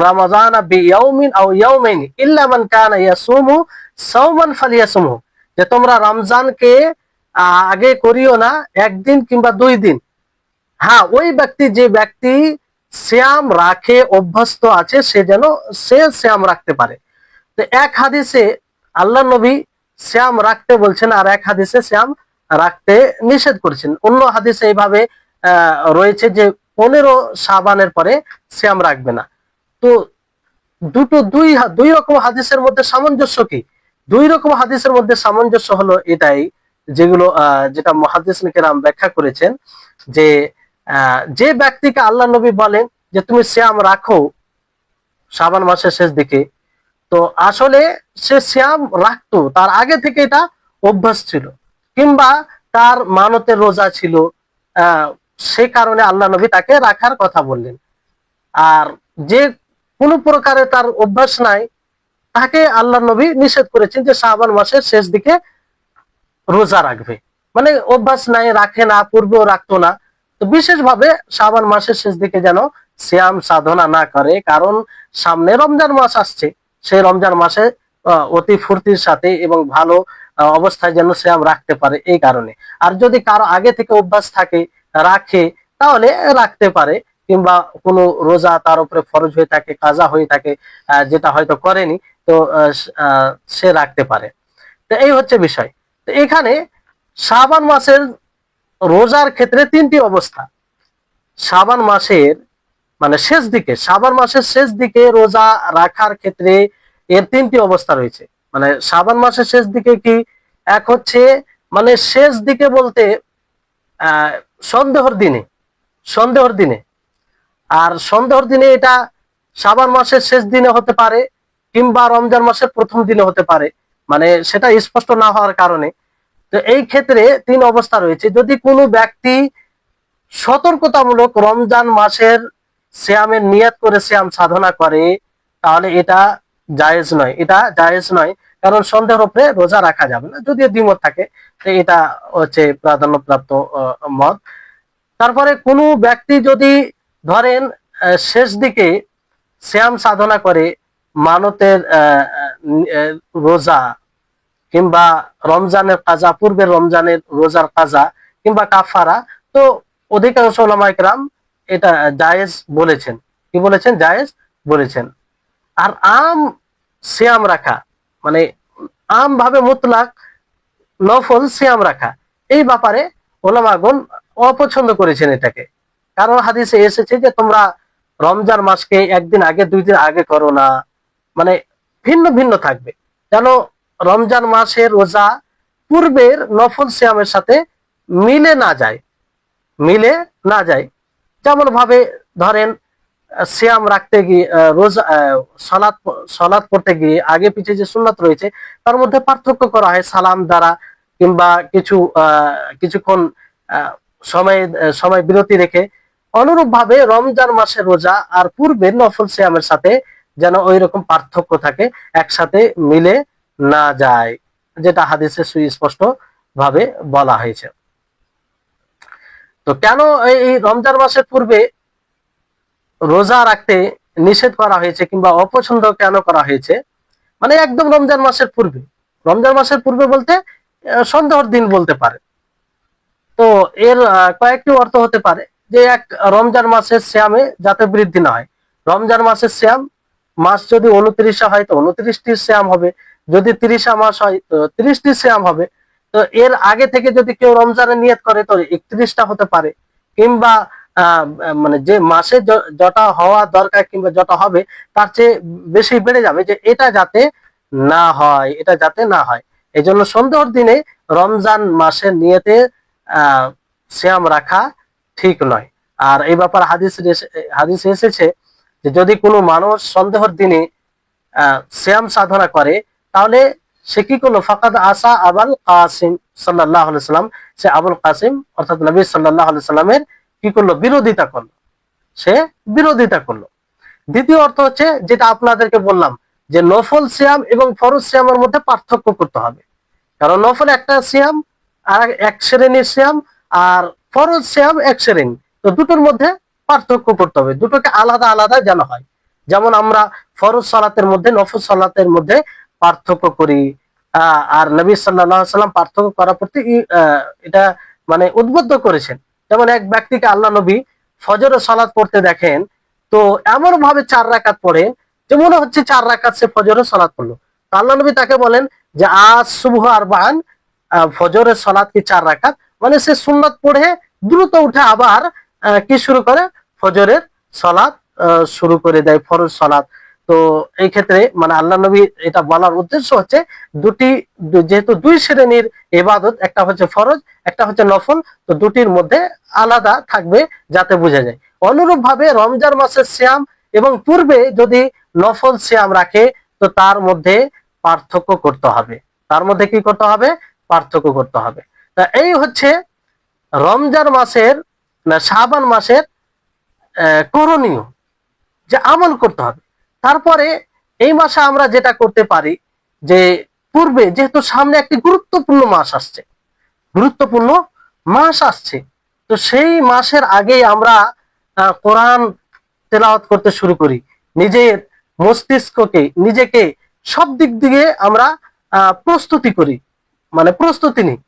রমাযানা বিয়াউমিন আও ইয়াউমাইনি ইল্লা মান কানা ইয়াসুমু সাওমান ফালিয়াসুমহু, যে তোমরা রমজানকে আগে করিও না একদিন কিংবা 2 দিন। হ্যাঁ, ওই ব্যক্তি, যে ব্যক্তি সিয়াম রাখে অভ্যস্ত আছে, সে সিয়াম রাখতে পারে। তো এক হাদিসে আল্লাহ নবী সিয়াম রাখতে বলছেন, আর এক হাদিসে সিয়াম রাখতে নিষেধ করেছেন। অন্য হাদিসে এইভাবে রয়েছে যে 15 শাবানের পরে সিয়াম রাখবে না। তো দুই রকম হাদিসের মধ্যে সামঞ্জস্য কি? দুই রকম হাদিসের মধ্যে সামঞ্জস্য হলো এটাই, যেটা মুহাদ্দিসিন কেরাম ব্যাখ্যা করেছেন, যে যে ব্যক্তিকে আল্লাহ নবী বলেন যে তুমি সিয়াম রাখো শাবান মাসের শেষ দিকে, তো আসলে সে সিয়াম রাখতো, তার আগে থেকে এটা অভ্যাস ছিল, কিংবা তার মানতের রোজা ছিল, সে কারণে আল্লাহ নবী তাকে রাখার কথা বললেন। আর যে কোনো প্রকারে তার অভ্যাস নাই, তাকে আল্লাহ নবী নিষেধ করেছেন যে শাবান মাসের শেষ দিকে রোজা রাখবে। মানে অভ্যাস নাই, রাখে না, পূর্বেও রাখতো না, তো বিশেষভাবে শাবান মাসের শেষ দিকে যেন সিয়াম সাধনা না করে, কারণ সামনে রমজান মাস আসছে। সেই রমজান মাসে অতি ফুর্তির সাথে এবং ভালো অবস্থায় যেন সিয়াম রাখতে পারে, এই কারণে। আর যদি কারো আগে থেকে অভ্যাস থাকে, রাখে, তাহলে রাখতে পারে, কিংবা কোনো রোজা তার উপরে ফরজ হয়ে থাকে, কাজা হয়ে থাকে, যেটা হয়তো করেনি, তো সে রাখতে পারে। তো এই হচ্ছে বিষয়। তো এখানে শাবান মাসের রোজার ক্ষেত্রে 3টি অবস্থা। শাবান মাসের মানে শেষ দিকে, শাবান মাসের শেষ দিকে রোজা রাখার ক্ষেত্রে এর 3টি অবস্থা রয়েছে। মানে শাবান মাসের শেষ দিকে কি, এক হচ্ছে মানে শেষ দিকে বলতে আহ সন্দেহর দিনে। আর সন্দেহর দিনে এটা শাবান মাসের শেষ দিনে হতে পারে, কিংবা রমজান মাসের প্রথম দিনে হতে পারে, মানে সেটা স্পষ্ট না হওয়ার কারণে। তো এই ক্ষেত্রে 3 অবস্থা রয়েছে। যদি কোনো ব্যক্তি সতর্কতামূলক রমজান মাসের সিয়ামের নিয়ত করে সিয়াম সাধনা করে, তাহলে এটা জায়েজ নয়, কারণ সন্দেহের উপরে রোজা রাখা যাবে না, যদিও দ্বিমত থাকে। তো এটা হচ্ছে প্রাধান্যপ্রাপ্ত মত। তারপরে কোনো ব্যক্তি যদি ধরেন শেষ দিকে সিয়াম সাধনা করে, মানতের রোজা, কিংবা রমজানের কাজা, পূর্বের রমজানের রোজার কাজা, কিংবা কাফারা, তো অধিকাংশ উলামায়ে কেরাম এটা জায়েজ বলেছেন। কি বলেছেন? জায়েজ বলেছেন। আর আম সিয়াম রাখা, মানে আম ভাবে মুতলাক নফল সিয়াম রাখা, এই ব্যাপারে ওলামাগণ অপছন্দ করেছেন এটাকে। কারণ হাদিসে এসেছে যে তোমরা রমজান মাসকে একদিন আগে 2 দিন আগে করো না, মানে ভিন্ন ভিন্ন থাকবে, যেন রমজান মাসের রোজা পূর্বের নফল সিয়ামের সাথে মিলে না যায়। যেমন ভাবে ধরেন সিয়াম রাখতে গিয়ে, রোজা সলাৎ পড়তে গিয়ে আগে পিছিয়ে যে সুন্নাত রয়েছে, তার মধ্যে পার্থক্য করা হয় সালাম দ্বারা, কিংবা কিছুক্ষণ সময় বিরতি রেখে। অনুরূপ ভাবে রমজান মাসের রোজা আর পূর্বের নফল সিয়ামের সাথে যেন ওই রকম পার্থক্য থাকে, একসাথে মিলে না যায়, যেটা হাদিসে সুস্পষ্ট ভাবে বলা হয়েছে। তো কেন এই রমজান মাসের পূর্বে রোজা রাখতে নিষেধ করা হয়েছে, কিংবা অপছন্দ কেন করা হয়েছে? মানে একদম রমজান মাসের পূর্বে বলতে সন্দেহের দিন বলতে পারে। তো এর কয়েকটি অর্থ হতে পারে, যে এক, রমজান মাসের সিয়ামে যাতে বৃদ্ধি না হয়। রমজান মাসের সিয়াম মাস যদি 29 হয়, তো 29টি সিয়াম হবে, যদি 30 মাস হয় তো 30টি সিয়াম হবে। তো এর আগে থেকে যদি কেউ রমজানের নিয়ত করে, তো 31টা হতে পারে, কিংবা মানে যে মাসে যটা হওয়া দরকার কিংবা যটা হবে তার চেয়ে বেশি বেড়ে যাবে, যে এটা যাতে না হয়। এই জন্য সন্দেহের দিনে রমজান মাসের নিয়তে সিয়াম রাখা ঠিক নয়। আর এই ব্যাপারে হাদিস এসেছে যে যদি কোনো মানুষ সন্দেহের দিনে সিয়াম সাধনা করে, তাহলে সে কি করলো, ফাকাদ আসা আবুল কাসিম সাল্লাল্লাহু আলাইহি সাল্লাম, সে আবুল কাসিম অর্থাৎ নবী সাল্লাল্লাহু আলাইহি সাল্লামের কি করলো, বিরোধিতা করলো, সে বিরোধিতা করলো। দ্বিতীয় অর্থ হচ্ছে যেটা আপনাদেরকে বললাম, যে নফল সিয়াম এবং ফরজ সিয়ামের মধ্যে পার্থক্য করতে হবে। কারণ নফল একটা সিয়াম, আর এক শ্রেণীর সিয়াম, আর ফরজ সিয়াম এক শ্রেণী। তো দুটোর মধ্যে পার্থক্য করতে হবে, দুটোকে আলাদা আলাদা যেন হয়। যেমন আমরা ফরজ সালাতের মধ্যে, নফল সালাতের মধ্যে পার্থক্য করি, আর নবী সাল্লাল্লাহু আলাইহি সাল্লাম পার্থক্য করার প্রতি এটা মানে উদ্বুদ্ধ করেছেন। যেমন এক ব্যক্তিকে আল্লাহ নবী ফজরের সালাত পড়তে দেখেন, তো এমন ভাবে 4 রাকাত পড়ে যে মনে হচ্ছে 4 রাকাত সে ফজরের সালাত পড়লো। তো আল্লাহ নবী তাকে বলেন যে আজ সুবহ আরবান, ফজরের সালাত কি 4 রাকাত, মানে সে সুন্নাত পড়ে দ্রুত উঠে আবার কি শুরু করে, ফজরের সালাত শুরু করে দেয়, ফরজ সালাত। তো এই ক্ষেত্রে মানে আল্লাহ নবী এটা বলার উদ্দেশ্য হচ্ছে যেহেতু দুই শ্রেণীর ইবাদত, একটা হচ্ছে ফরজ, একটা হচ্ছে নফল, তো দুটির মধ্যে আলাদা থাকবে যাতে বোঝা যায়। অনুরূপ ভাবে রমজান মাসের সিয়াম এবং পূর্বে যদি নফল সিয়াম রাখে, তো তার মধ্যে পার্থক্য করতে হবে, তার মধ্যে কি করতে হবে, পার্থক্য করতে হবে। তা এই হচ্ছে রমজান মাসের না শাবান মাসের করণীয়, যে আমল করতে হবে। তারপরে এই মাসে আমরা যেটা করতে পারি, যে পূর্বে যেহেতু সামনে একটি গুরুত্বপূর্ণ মাস আসছে, গুরুত্বপূর্ণ মাস আসছে, তো সেই মাসের আগেই আমরা কোরআন তেলাওয়াত করতে শুরু করি, নিজের মস্তিষ্ককে, নিজেকে সব দিক দিয়ে আমরা প্রস্তুতি করি, মানে প্রস্তুতি নিই,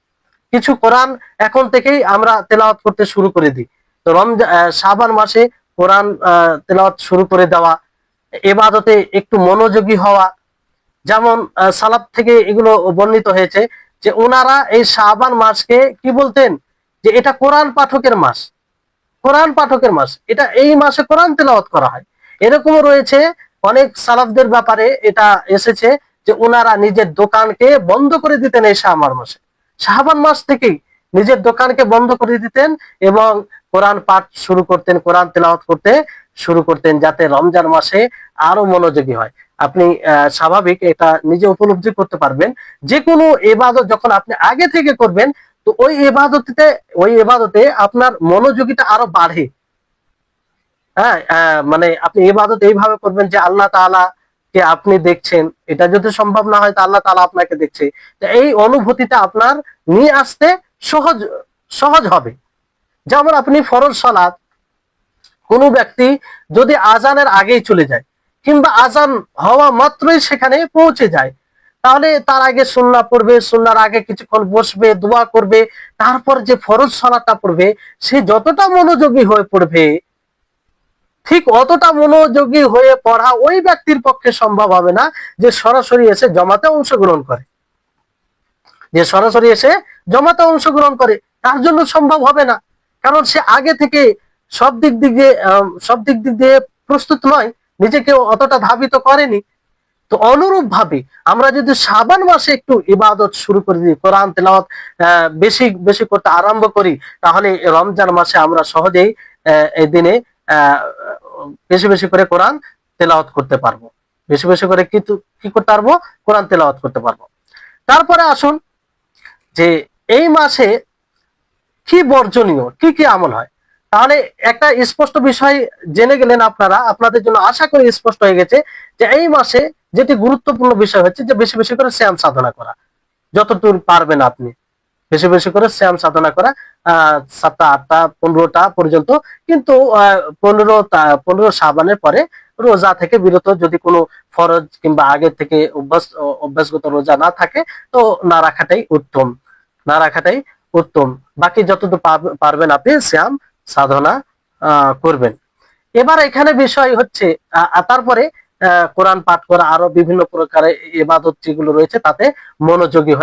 কিছু কোরআন এখন থেকেই আমরা তেলাওয়াত করতে শুরু করে দিই। তো রমজান শাবান মাসে কোরআন তেলাওয়াত শুরু করে দেওয়া, ইবাদতে একটু মনোযোগী হওয়া। যেমন সালাফ থেকে এগুলো বর্ণিত হয়েছে যে ওনারা এই শাবান মাসকে কি বলতেন, যে এটা কোরআন পাঠকের মাস, কোরআন পাঠকের মাস, এটা এই মাসে কোরআন তেলাওয়াত করা হয়। এরকমও রয়েছে অনেক সালাফদের ব্যাপারে এটা এসেছে যে ওনারা নিজের দোকানকে বন্ধ করে দিতেন এই শাবান মাসে, শাবান মাস থেকেই নিজের দোকানকে বন্ধ করে দিতেন এবং কোরআন পাঠ শুরু করতেন, কোরআন তেলাওয়াত করতে শুরু করতেন, যাতে রমজান মাসে আরো মনোযোগী হয়। আপনি স্বাভাবিক এটা নিজে উপলব্ধি করতে পারবেন, যে কোনো ইবাদত যখন আপনি আগে থেকে করবেন, তো ওই ইবাদতে আপনার মনোযোগীটা আরো বাড়ে। হ্যাঁ, মানে আপনি ইবাদত এইভাবে করবেন যে আল্লাহ তাআলা কে আপনি দেখছেন, এটা যদি সম্ভব না হয় তো আল্লাহ তাআলা আপনাকে দেখছে, তো এই অনুভূতিটা আপনার নিয়ে আসতে সহজ সহজ হবে। যেমন আপনি ফরজ সালাত, কোনো ব্যক্তি যদি আজানের আগেই চলে যায় কিংবা আজান হওয়া মাত্রই সেখানে পৌঁছে যায়, তাহলে তার আগে সুন্নাহ পড়বে, সুন্নাহর আগে কিছুক্ষণ বসবে, দোয়া করবে, তারপর যে ফরজ সালাতটা পড়বে, সে যতটা মনোযোগী হয়ে পড়বে, ঠিক অতটা মনোযোগী হয়ে পড়া ওই ব্যক্তির পক্ষে সম্ভব হবে না যে সরাসরি এসে জমাতে অংশগ্রহণ করে, যে সরাসরি এসে জমাতে অংশগ্রহণ করে, তার জন্য সম্ভব হবে না। কারণ সে আগে থেকে সব দিক দিয়ে প্রস্তুত নয়, নিজেকে অতটা ধাবিত করেনি। তো অনুরূপ ভাবে আমরা যদি শাবান মাসে একটু ইবাদত শুরু করে দিই, কোরআন তেলাওয়াত বেশি বেশি করতে আরম্ভ করি, তাহলে রমজান মাসে আমরা সহজেই এই দিনে বেশি বেশি করে কোরআন তেলাওয়াত করতে পারবো, বেশি বেশি করে কি করতে পারবো, কোরআন তেলাওয়াত করতে পারবো। তারপরে আসুন যে এই মাসে কি বর্জনীয়, কি কি আমল হয়। তাহলে একটা স্পষ্ট বিষয় জেনে গেলেন আপনারা, আপনাদের জন্য আশা করি স্পষ্ট হয়ে গেছে যে এই মাসে যেটি গুরুত্বপূর্ণ বিষয় হচ্ছে যে বেশি বেশি করে শ্যাম সাধনা করা, যতদূর পারবেন আপনি বেশি বেশি করে শ্যাম সাধনা করা, 7টা 8টা 15টা পর্যন্ত। কিন্তু 15 শাবানের পরে রোজা থেকে বিরত, যদি কোনো ফরজ কিংবা আগে থেকে অভ্যাসগত রোজা না থাকে, তো না রাখাটাই উত্তম, না রাখাটাই উত্তম। বাকি যতদূর পারবেন আপনি শ্যাম সাধনা করবেন। এবার এখানে বিষয় হচ্ছে তারপরে কোরআন পাঠ করা, আরো বিভিন্ন প্রকারের ইবাদত যেগুলো রয়েছে তাতে মনোযোগী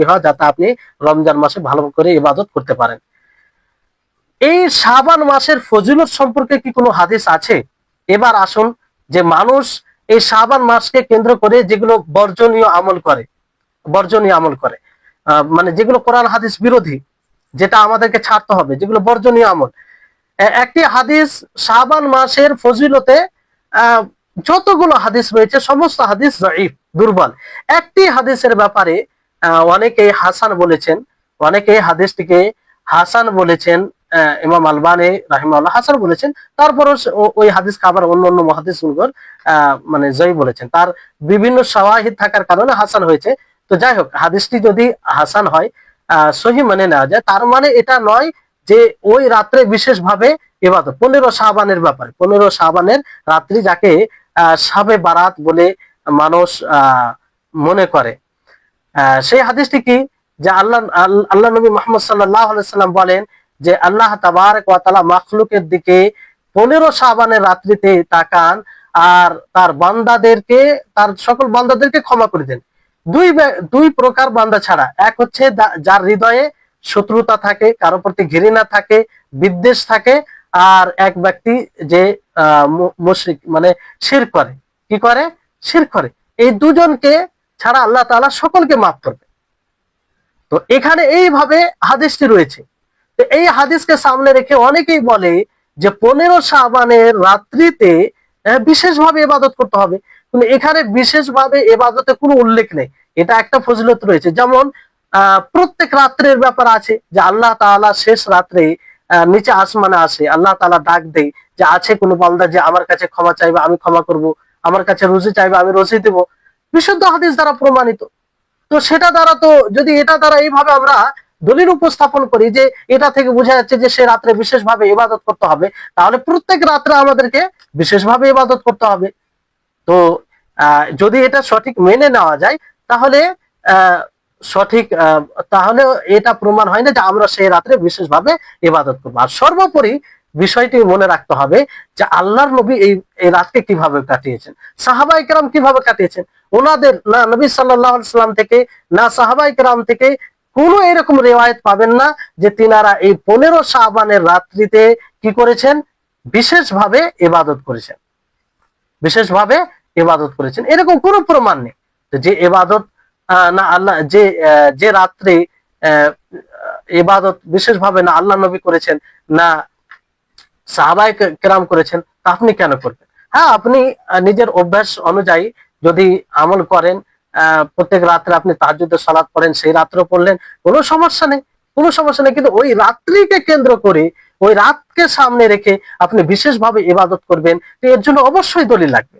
হওয়া, যাতে আপনি রমজান মাসে ভালো করে ইবাদত করতে পারেন। এই শাবান মাসের ফজিলত সম্পর্কে কি কোনো হাদিস আছে? এবার আসুন যে মানুষ এই শাবান মাসকে কেন্দ্র করে যেগুলো বর্জনীয় আমল করে, মানে যেগুলো কোরআন হাদিস বিরোধী, যেটা আমাদেরকে ছাড়তে হবে, যেগুলো বর্জনীয় আমল। একটি হাদিস শাবান মাসের ফজিলতে যতগুলো হাদিস রয়েছে সমস্ত হাদিস জয়ীফ, দুর্বল। একটি হাদিসের ব্যাপারে অনেকেই হাসান বলেছেন, অনেকেই হাদিসটিকে হাসান বলেছেন, ইমাম আলবানী রাহিমাহুল্লাহ হাসান বলেছেন, তারপরও ওই হাদিসকে আবার অন্য অন্য মুহাদ্দিসগণ মানে জয়ী বলেছেন। তার বিভিন্ন শাওয়াহিদ থাকার কারণে হাসান হয়েছে। তো যাই হোক, হাদিসটি যদি হাসান হয়, সহিহ মানে নেওয়া যায়, তার মানে এটা নয় যে ওই রাত্রে বিশেষভাবে ইবাদত। 15 শাবানের ব্যাপারে, 15 শাবানের রাত্রি যাকে শাবে বারাত বলে মানুষ মনে করে, সেই হাদিসটি কি, যে আল্লাহ নবী মুহাম্মদ সাল্লাল্লাহু আলাইহি সাল্লাম বলেন যে আল্লাহ তাবারক ওয়া তাআলা মাখলুকের দিকে 15 শাবানের রাত্রিতে তাকান আর তার বান্দাদেরকে, তার সকল বান্দাদেরকে ক্ষমা করে দেন। দুই প্রকার বান্দা ছাড়া, এক হচ্ছে যার হৃদয়ে শত্রুতা থাকে, কারো প্রতি ঘৃণা থাকে, বিদ্বেষ থাকে, আর এক ব্যক্তি যে মুশরিক মানে শিরক করে, কি করে, শিরক করে। এই দুজনকে ছাড়া আল্লাহ তাআলা সকলকে মাফ করবে। তো এখানে এইভাবে হাদিসটি রয়েছে। তো এই হাদিসকে সামনে রেখে অনেকেই বলে যে 15 শাবানের রাত্রিতে বিশেষভাবে ইবাদত করতে হবে, কিন্তু এখানে বিশেষভাবে ইবাদতের কোনো উল্লেখ নেই। এটা একটা ফজিলত রয়েছে, যেমন প্রত্যেক রাত্রের ব্যাপার আছে যে আল্লাহ তাআলা শেষ রাত্রে নিচে আসমানে আসে, আল্লাহ তাআলা ডাক দেয় যে আছে কোনো বান্দা যে আমার কাছে ক্ষমা চাইবে, আমি ক্ষমা করব, আমার কাছে রুজি চাইবে, আমি রুজি দেব, বিশুদ্ধ হাদিস দ্বারা প্রমাণিত। তো সেটা দ্বারা, তো যদি এটা দ্বারা এইভাবে আমরা দলিল উপস্থাপন করি যে এটা থেকে বোঝা যাচ্ছে যে সে রাত্রে বিশেষভাবে ইবাদত করতে হবে, তাহলে প্রত্যেক রাত্রে আমাদেরকে বিশেষভাবে ইবাদত করতে হবে। তো যদি এটা সঠিক মেনে নেওয়া যায়, তাহলে সঠিক তাহলে এটা প্রমাণ হয় না যে আমরা সেই রাত্রে বিশেষভাবে ইবাদত করবো। আর সর্বোপরি বিষয়টি মনে রাখতে হবে যে আল্লাহর নবী এই রাতকে কিভাবে কাটিয়েছেন, সাহাবায়ে কেরাম কিভাবে কাটিয়েছেন। ওনাদের না নবী সাল্লাল্লাহু আলাইহি সাল্লাম থেকে, না সাহাবায়ে কেরাম থেকে কোনো এরকম রিওয়ায়াত পাবেন না যে তিনারা এই 15 শাবানের রাত্রিতে কি করেছেন, বিশেষভাবে ইবাদত করেছেন, বিশেষভাবে ইবাদত করেছেন, এরকম কোনো প্রমাণ নেই। যে ইবাদত না আল্লাহ, যে রাত্রে ইবাদত বিশেষভাবে না আল্লাহ নবী করেছেন, না সাহাবায়ে কেরাম করেছেন, তা আপনি কেন করবেন? হ্যাঁ, আপনি নিজের অভ্যাস অনুযায়ী যদি আমল করেন, প্রত্যেক রাত্রে আপনি তাহাজ্জুদের সালাত পড়েন, সেই রাত্রে পড়লেন, কোনো সমস্যা নেই, কোনো সমস্যা নেই। কিন্তু ওই রাত্রিকে কেন্দ্র করে, ওই রাতকে সামনে রেখে আপনি বিশেষভাবে ইবাদত করবেন, তো এর জন্য অবশ্যই দলিল লাগবে,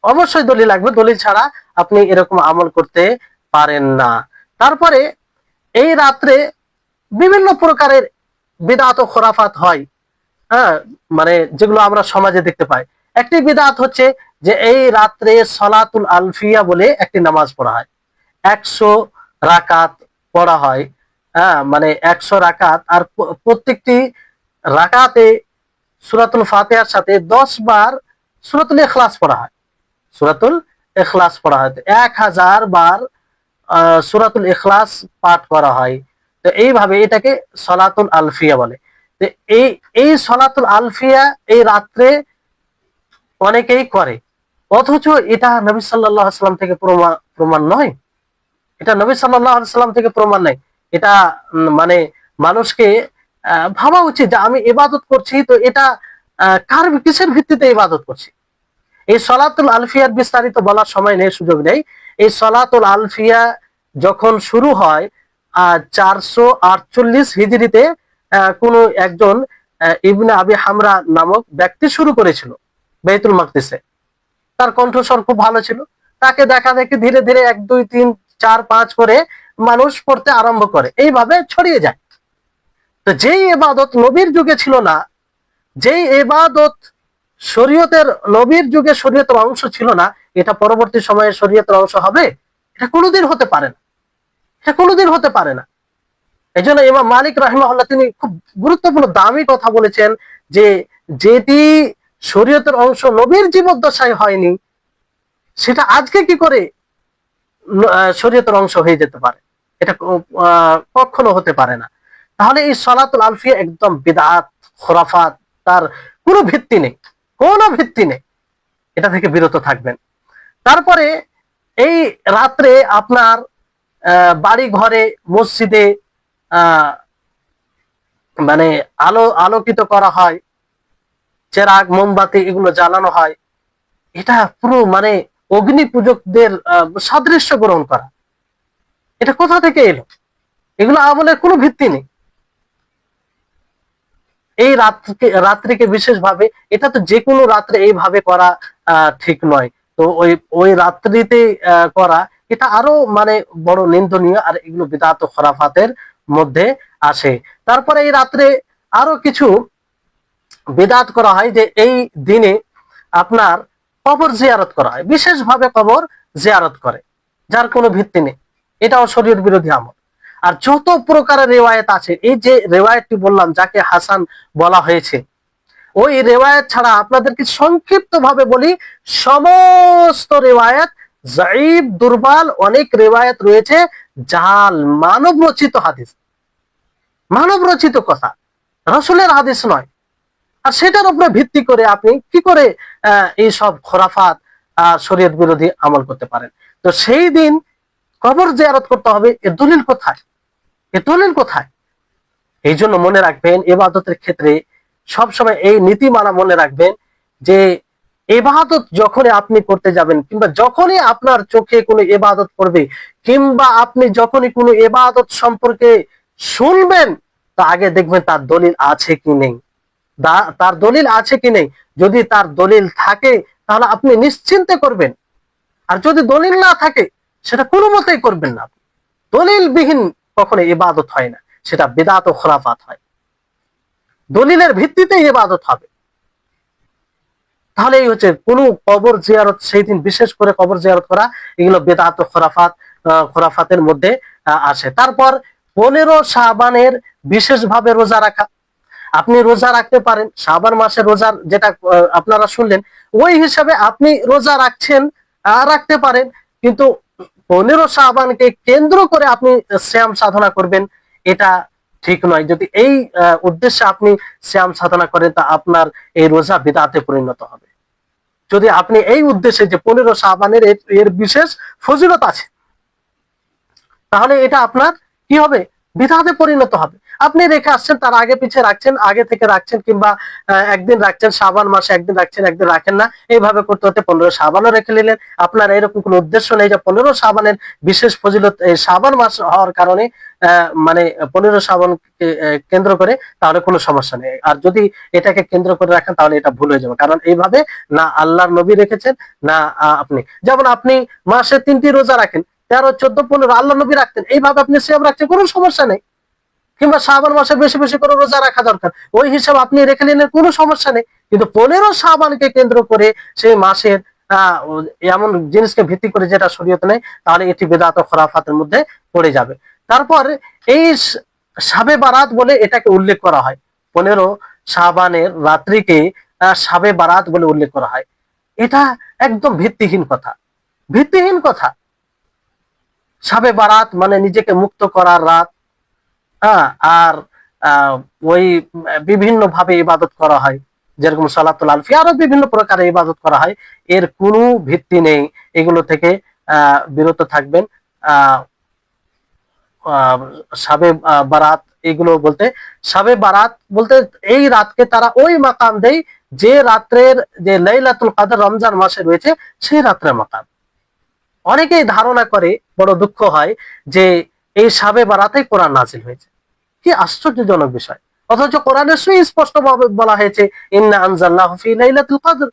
অবশ্যই দলিল লাগবে। দলিল ছাড়া আপনি এরকম আমল করতে পারেন না। তারপরে এই রাত্রে বিভিন্ন প্রকারের বিদআত ও খোরাফাত হয়, হ্যাঁ, মানে যেগুলো আমরা সমাজে দেখতে পাই। একটি বিদআত হচ্ছে যে এই রাত্রে সলাতুল আলফিয়া বলে একটি নামাজ পড়া হয়, 100 রাকাত পড়া হয়। হ্যাঁ, মানে 100 রাকাত, আর প্রত্যেকটি রাকাতে সূরাতুল ফাতিহার সাথে 10 বার সূরাতুল ইখলাস পড়া হয়, সূরাতুল ইখলাস পড়া হয়। 1000 বার সূরাতুল ইখলাস পাঠ করা হয়। তো এইভাবে এটাকে সলাতুল আলফিয়া বলে। তো এই সলাতুল আলফিয়া এই রাত্রে অনেকেই করে, অথচ এটা নবী সাল্লাল্লাহু আলাইহি সাল্লাম থেকে প্রমাণ নয়, এটা নবী সাল্লাল্লাহু আলাইহি সাল্লাম থেকে প্রমাণ নাই। এটা মানে মানুষকে ভাবা উচিত যে আমি ইবাদত করছি, তো এটা কার কিসের ভিত্তিতে ইবাদত করছি। এই সলাতুল আলফিয়ার বিস্তারিত বলার সময় নেই, সুযোগ নেই। এই সলাতুল আলফিয়া যখন শুরু হয় 448 হিজরিতে কোন একজন ইবনে আবি হামরা নামক ব্যক্তি শুরু করেছিল বাইতুল মাকদিসে। তার কণ্ঠস্বর খুব ভালো ছিল, তাকে দেখা দেখে ধীরে ধীরে 1 2 3 4 5 করে মানুষ পড়তে আরম্ভ করে, এইভাবে ছড়িয়ে যায়। তো যেই ইবাদত নবীর যুগে ছিল না, যেই ইবাদত শরীয়তের, নবীর যুগে শরীয়তের অংশ ছিল না, এটা পরবর্তী সময়ে শরীয়তের অংশ হবে? এটা কোনোদিন হতে পারে না, এটা কোনোদিন হতে পারে না। এই জন্য ইমাম মালিক রাহিমাহুল্লাহ তিনি খুব গুরুত্বপূর্ণ দামি কথা বলেছেন যে যেটি শরীয়তের অংশ নবীর জীবদ্দশায় হয়নি, সেটা আজকে কি করে শরীয়তের অংশ হয়ে যেতে পারে? এটা কখনো হতে পারে না। তাহলে এই সলাতুল আলফিয়া একদম বিদআত, খুরাফাত, তার কোনো ভিত্তি নেই, কোনো ভিত্তি নেই, এটা থেকে বিরত থাকবেন। তারপরে এই রাত্রে আপনার বাড়ি ঘরে, মসজিদে মানে আলোকিত করা হয়, চেরাগ মোমবাতি এগুলো জ্বালানো হয়। এটা পুরো মানে অগ্নি পূজকদের সাদৃশ্য গ্রহণ করা, এটা কোথা থেকে এলো? এগুলো আমলের কোনো ভিত্তি নেই। এই রাত্রিকে বিশেষভাবে, এটা তো যে কোনো রাত্রে এইভাবে করা ঠিক নয়। তো ওই ওই রাত্রিতে করা এটা আরো মানে বড় নিন্দনীয়, আর এগুলো বিদআত ও খুরাফাতের মধ্যে আসে। তারপরে এই রাত্রে আরো কিছু বিদআত করা হয়, যে এই দিনে আপনার কবর জিয়ারত করা হয়, বিশেষভাবে কবর জিয়ারত করে, যার কোনো ভিত্তি নেই। এটাও শরীয়ত বিরোধী আমল। আর যত প্রকারের রেওয়ায়েত আছে, এই যে রেওয়ায়েতটি বললাম যাকে হাসান বলা হয়েছে, ওই রেওয়ায়েত ছাড়া আপনাদেরকে সংক্ষিপ্ত ভাবে বলি, সমস্ত রেওয়ায়েত যায়ীফ, দুর্বল। অনেক রেওয়ায়েত রয়েছে জাল, মানব রচিত হাদিস, মানব রচিত কথা, রাসূলের হাদিস নয়। আর সেটার উপরে ভিত্তি করে আপনি কি করে এই সব খোরাফাত শরীয়ত বিরোধী আমল করতে পারেন? তো সেই দিন কবর জিয়ারত করতে হবে, এর দলিল কোথায়? এর দলিল কোথায়? এই জন্য মনে রাখবেন, ইবাদতের ক্ষেত্রে সবসময় এই নীতিমালা মনে রাখবেন, যে ইবাদত যখনই আপনি করতে যাবেন, কিংবা যখনই আপনার চোখে কোনো ইবাদত পড়বে, কিংবা আপনি যখনই কোনো ইবাদত সম্পর্কে শুনবেন, তা আগে দেখবেন তার দলিল আছে কি নেই। তার দলিল আছে কি নেই। যদি তার দলিল থাকে তাহলে আপনি নিশ্চিন্তে করবেন, আর যদি দলিল না থাকে সেটা কোনো মতেই করবেন না। দলিলবিহীন কখনো ইবাদত হয় না, সেটা বিদআত ও খুরাফাত হয়। দলিলের ভিত্তিতে ইবাদত হবে। তাহলে এই হচ্ছে কোন কবর জিয়ারত, সেই দিন বিশেষ করে কবর জিয়ারত করা, এগুলো বিদআত ও খুরাফাতের মধ্যে আসে। তারপর 15 শাবানের বিশেষভাবে রোজা রাখা। আপনি রোজা রাখতে পারেন, শাবান মাসের রোজার যেটা আপনারা শুনলেন, ওই হিসাবে আপনি রোজা রাখছেন, রাখতে পারেন। কিন্তু 15 শাবানকে কেন্দ্র করে আপনি সিয়াম সাধনা করবেন, এটা ঠিক নয়। যদি এই উদ্দেশ্যে আপনি সিয়াম সাধনা করেন, তা আপনার এই রোজা বিদআতে পরিণত হবে। যদি আপনি এই উদ্দেশ্যে, যে 15 শাবানের এর বিশেষ ফজিলত আছে, তাহলে এটা আপনার কি হবে? বিদআতে পরিণত হবে। আপনি রেখে আসছেন, তার আগে পিছিয়ে রাখছেন, আগে থেকে রাখছেন, কিংবা একদিন রাখছেন, শাবান মাসে একদিন রাখছেন, একদিন রাখেন না, এইভাবে করতে হতে 15 শাবানও রেখে নিলেন। আপনার এরকম কোনো উদ্দেশ্য নেই যে 15 শাবানের বিশেষ ফজিলত এই শাবান মাস হওয়ার কারণে মানে 15 শাবানকে কেন্দ্র করে, তাহলে কোনো সমস্যা নেই। আর যদি এটাকে কেন্দ্র করে রাখেন, তাহলে এটা ভুল হয়ে যাবে। কারণ এইভাবে না আল্লাহর নবী রেখেছেন, না আপনি। যেমন আপনি মাসে 3টি রোজা রাখেন, 13, 14, 15 আল্লাহ নবী রাখতেন, এইভাবে আপনি সিয়াম রাখছেন, কোনো সমস্যা নেই। কিংবা শাবান মাসে বেশি বেশি করে রোজা রাখা দরকার, ওই হিসাব আপনি রেখে নিলেন, কোনো সমস্যা নেই। কিন্তু 15 শাবানকে কেন্দ্র করে সেই মাসের এমন জিনিসকে ভিত্তি করে যেটা শরীয়ত নেই, তাহলে এটি বিদআত ও খুরাফাতের মধ্যে পড়ে যাবে। তারপর এই শাবে বারাত বলে এটাকে উল্লেখ করা হয়, 15 শাবানের রাত্রিকে শাবে বারাত বলে উল্লেখ করা হয়। এটা একদম ভিত্তিহীন কথা, ভিত্তিহীন কথা। শাবে বারাত মানে নিজেকে মুক্ত করার রাত। আর ওই বিভিন্ন ভাবে ইবাদত করা হয়, যেরকম সালাতুল আলফি, আরো বিভিন্ন প্রকারে ইবাদত করা হয়। এর কোনো ভিত্তি নেই। এগুলো থেকে বিরত থাকবেন। শাবে বারাত এগুলো বলতে, শাবে বারাত বলতে এই রাতকে তারা ওই মাকাম দেয় যে রাত্রের, যে লাইলাতুল কদর রমজান মাসে রয়েছে, সেই রাত্রের মাকাম। অনেকেই ধারণা করে, বড় দুঃখ হয়, যে এই শাবে বারাতেই কোরআন নাজিল হয়েছে। কি আশ্চর্যজনক বিষয়! অথচ কোরআনে সুস্পষ্ট ভাবে বলা হয়েছে, ইন্না আনজালনাহু ফি লাইলাতুল কদর,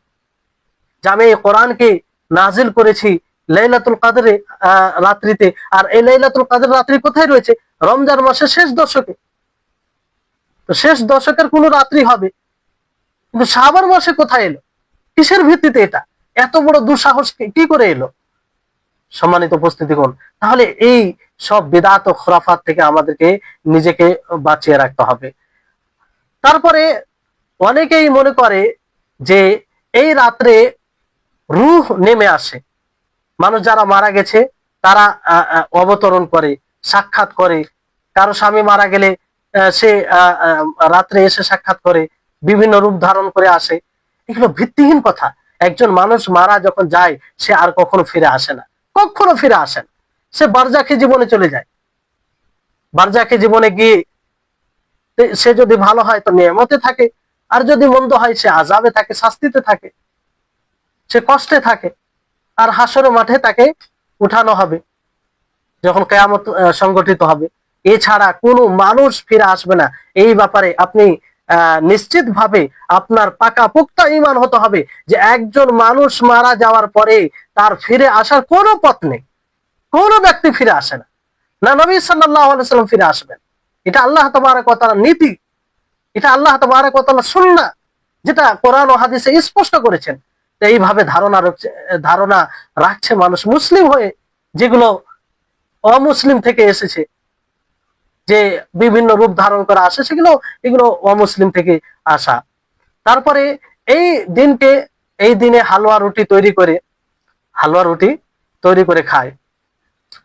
যে আমি এই কোরআনকে নাজিল করেছি লাইলাতুল কদরে রাত্রিতে। আর এই লাইলাতুল কদর রাত্রি কোথায় রয়েছে? রমজান মাসের শেষ দশকে। তো শেষ দশকের কোন রাত্রি হবে, কিন্তু শাবান মাসে কোথায় এলো? কিসের ভিত্তিতে এটা এত বড় দুঃসাহস কি করে এলো? সম্মানিত উপস্থিতিগণ, তাহলে এই সব বিদআত ও খুরাফাত থেকে আমাদেরকে নিজেকে বাঁচিয়ে রাখতে হবে। তারপরে অনেকেই মনে করে যে এই রাত্রে রূহ নেমে আসে, মানুষ যারা মারা গেছে তারা অবতরণ করে, সাক্ষাৎ করে। কারো স্বামী মারা গেলে সে রাত্রে এসে সাক্ষাৎ করে, বিভিন্ন রূপ ধারণ করে আসে। এগুলো ভিত্তিহীন কথা। একজন মানুষ মারা যখন যায়, সে আর কখনো ফিরে আসে না, কখনো ফিরে আসে না। সে বারজাখী জীবনে চলে যায়। বারজাখী জীবনে গিয়ে সে যদি ভালো হয় তো নিয়ামতে থাকে, আর যদি মন্দ হয় সে আযাবে থাকে, শাস্তিতে থাকে, সে কষ্টে থাকে। আর হাসরের মাঠে তাকে উঠানো হবে যখন কিয়ামত সংগঠিত হবে। এছাড়া কোনো মানুষ ফিরে আসবে না। এই ব্যাপারে আপনি নিশ্চিত ভাবে আপনার পাকাপোক্ত ঈমান হতে হবে যে একজন মানুষ মারা যাওয়ার পরে তার ফিরে আসার কোনো পথ নেই। কোনো ব্যক্তি ফিরে আসে না, না নবী সাল্লাল্লাহু আলাইহি সাল্লাম ফিরে আসবেন। এটা আল্লাহ তাবারক ওয়া তাআলার নীতি, এটা আল্লাহ তাবারক ওয়া তাআলার সুন্নাহ, যেটা কোরআন ও হাদিসে স্পষ্ট করেছেন। এইভাবে ধারণা রাখছে মানুষ মুসলিম হয়ে, যেগুলো অমুসলিম থেকে এসেছে, যে বিভিন্ন রূপ ধারণ করা আসে, এগুলো অমুসলিম থেকে আসা। তারপরে এই দিনে হালুয়া রুটি তৈরি করে খায়,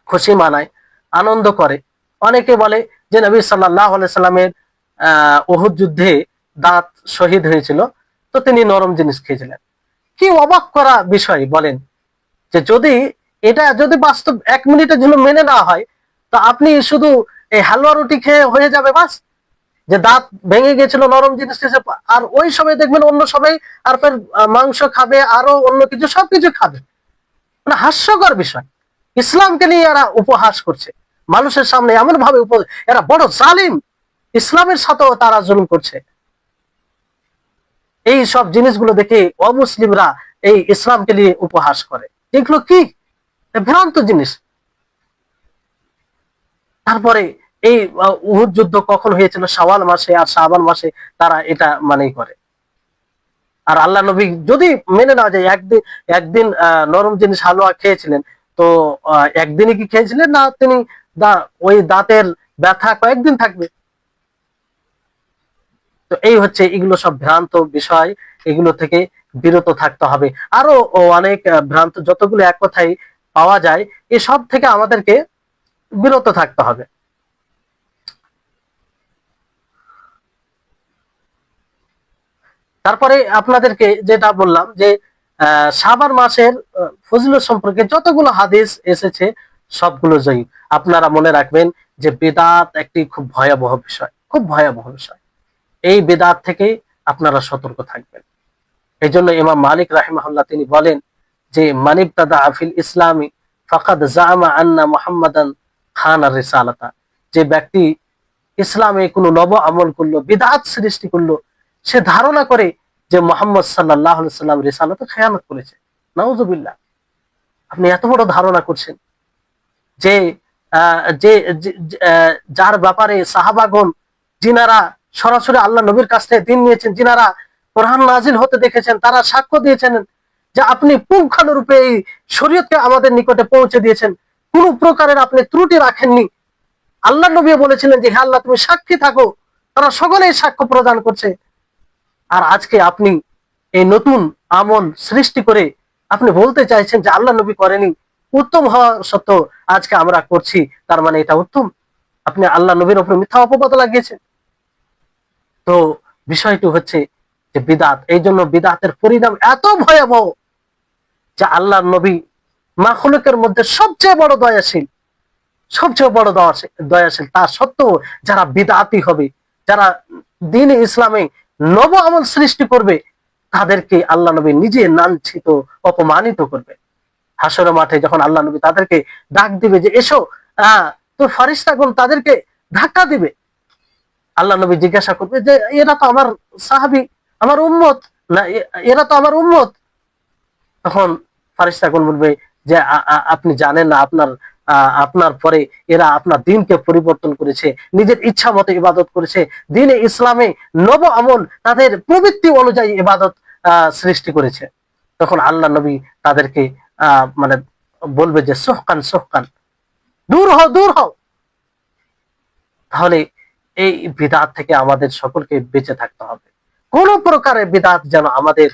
খুশি মানায়, আনন্দ করে। অনেকে বলে যে নবী সাল্লাল্লাহু আলাইহি সাল্লামের উহুদ যুদ্ধে দাঁত শহীদ হয়েছিল, তো তিনি নরম জিনিস খেয়েছিলেন। কি অবাক করা বিষয় বলেন, যে যদি বাস্তব 1 মিনিটের জন্য মেনে নেওয়া হয়, তো আপনি শুধু এই হালুয়া রুটি খেয়ে হয়ে যাবে বাস, যে দাঁত ভেঙে গেছিল নরম জিনিস খেয়েছে, আর ওই সময় দেখবেন অন্য সবাই আর ফের মাংস খাবে, আরো অন্য কিছু, সবকিছু খাবে। মানে হাস্যকর বিষয়। ইসলামকে নিয়ে এরা উপহাস করছে মানুষের সামনে, এমন ভাবে এরা বড় জালিম, ইসলামের সাথেও তারা জুলুম করছে। এই সব জিনিসগুলো দেখে অমুসলিমরা এই ইসলামকে নিয়ে উপহাস করে, এগুলো কি ভ্রান্ত জিনিস। তারপরে এই উহুদ যুদ্ধ কখন হয়েছিল? শাওয়াল মাসে আর শাবান মাসে তারা এটা মানেই করে। আর আল্লাহ নবী যদি মেনে নেওয়া যায় একদিন নরম জিনিস হালুয়া খেয়েছিলেন, তো একদিনই কি খেয়েছিলেন না, তিনি ওই দাঁতের ব্যথা কয়েকদিন থাকবে। তো এই হচ্ছে, এগুলো সব ভ্রান্ত বিষয়, এগুলো থেকে বিরত থাকতে হবে। আরো অনেক ভ্রান্ত যতগুলো এক কথায় পাওয়া যায়, এসব থেকে আমাদেরকে বিরত থাকতে হবে। তারপরে আপনাদেরকে যেটা বললাম যে শাবান মাসের ফজিলত সম্পর্কে যতগুলো হাদিস এসেছে সবগুলো জয়ী। আপনারা মনে রাখবেন যে বিদআত একটি খুব ভয়াবহ বিষয়, খুব ভয়াবহ বিষয়। এই বিদআত থেকে আপনারা সতর্ক থাকবেন। এই জন্য ইমাম মালিক রাহিমাহুল্লাহ তিনি বলেন যে মান ইবতাদা ফিল ইসলামি ফাকাদ জাআমা আন্না মুহাম্মাদান খানা রিসালাতা, যে ব্যক্তি ইসলামে কোনো নব আমল করলো, বিদআত সৃষ্টি করলো, সে ধারণা করে যে মুহাম্মদ সাল্লাল্লাহু আলাইহি সাল্লাম রিসালাতে খেয়ানত করেছে। নাউযুবিল্লাহ। আপনি এত বড় ধারণা করছেন যে যার ব্যাপারে সাহাবাগণ, যিনারা সরাসরি আল্লাহ নবীর কাছ থেকে দিন নিয়েছেন, যিনারা কোরআন নাজিল হতে দেখেছেন, তারা সাক্ষ্য দিয়েছেন যে আপনি পুঙ্খানুরূপে এই শরীয়তকে আমাদের নিকটে পৌঁছে দিয়েছেন, কোন প্রকারের আপনি ত্রুটি রাখেননি। আল্লাহ নবী বলেছিলেন যে হে আল্লাহ তুমি সাক্ষী থাকো, তারা সকলেই সাক্ষ্য প্রদান করছে। আর আজকে আপনি এই নতুন আমল সৃষ্টি করে আপনি বলতে চাইছেন যে আল্লাহ নবী করেনি, উত্তম হওয়া সত্ত্বেও আজকে আমরা করছি, তার মানে এটা উত্তম। আপনি আল্লাহ নবীর উপর মিথ্যা অপবাদ লাগিয়েছেন। তো বিষয়টি হচ্ছে যে বিদআত, এই জন্য বিদআতের পরিণাম এত ভয়াবহ যে আল্লাহ নবী মাখলুকের মধ্যে সবচেয়ে বড় দয়াশীল, তা সত্ত্বেও যারা বিদআতি হবে, যারা দ্বীন ইসলামে নব আমল সৃষ্টি করবে, তাদেরকে আল্লাহ নবী নিজে লাঞ্ছিত অপমানিত করবে। হাসরের মাঠে যখন আল্লাহ নবী তাদেরকে ডাক দিবে যে এসো, তো ফেরেশতাগণ তাদেরকে ধাক্কা দিবে। আল্লাহ নবী জিজ্ঞাসা করবে যে এরা তো আমার সাহাবী, আমার উম্মত না, এরা তো আমার উম্মত। তখন ফেরেশতাগণ বলবে যে আপনি জানেন না, আপনার পরে এরা আপনার দ্বীনকে পরিবর্তন করেছে, নিজের ইচ্ছা মতো ইবাদত করেছে, দ্বীনে ইসলামে নব আমল তাদের প্রবৃত্তি অনুযায়ী ইবাদত সৃষ্টি করেছে। তখন আল্লাহ নবী তাদেরকে মানে বলবে যে সুহকান সুহকান, দূর হও দূর হও। তাহলে এই বিদআত থেকে আমাদের সকলকে বেঁচে থাকতে হবে। কোন প্রকারের বিদআত যেন আমাদের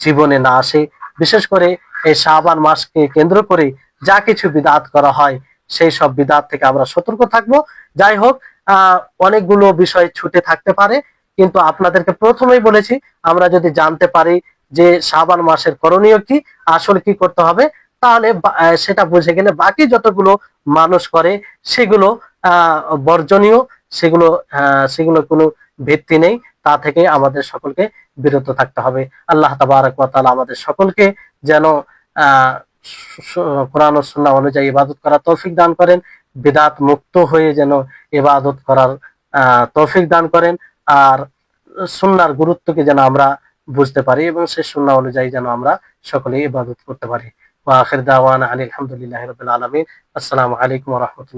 জীবনে না আসে। বিশেষ করে এই শাবান মাসকে কেন্দ্র করে যা কিছু বিদআত করা হয়, সেই সব বিদআত থেকে আমরা সতর্ক থাকব। যাই হোক, অনেকগুলো বিষয় ছুটে থাকতে পারে, কিন্তু আপনাদেরকে প্রথমেই বলেছি আমরা যদি জানতে পারি যে শাবান মাসের করণীয় কি, আসলে কি করতে হবে, তাহলে সেটা বুঝে গেলে বাকি যতগুলো মানুষ করে সেগুলো বর্জনীয়, সেগুলো কোনো ভিত্তি নেই। তা থেকে আমাদের সকলকে বিরত থাকতে হবে। আল্লাহ তাবারক ওয়া তাআলা আমাদের সকলকে যেন কোরআন ও সুন্নাহ অনুযায়ী ইবাদত করার তৌফিক দান করেন, বিদআত মুক্ত হয়ে যেন ইবাদত করার তৌফিক দান করেন, আর সুন্নাহর গুরুত্বকে যেন আমরা বুঝতে পারি এবং সেই সুন্নাহ অনুযায়ী যেন আমরা সকলেই ইবাদত করতে পারি। ওয়া আখির দাওয়ানা আনিল হামদুলিল্লাহি রাব্বিল আলামিন। আসসালামু আলাইকুম ওয়া রাহমাতুল্লাহ।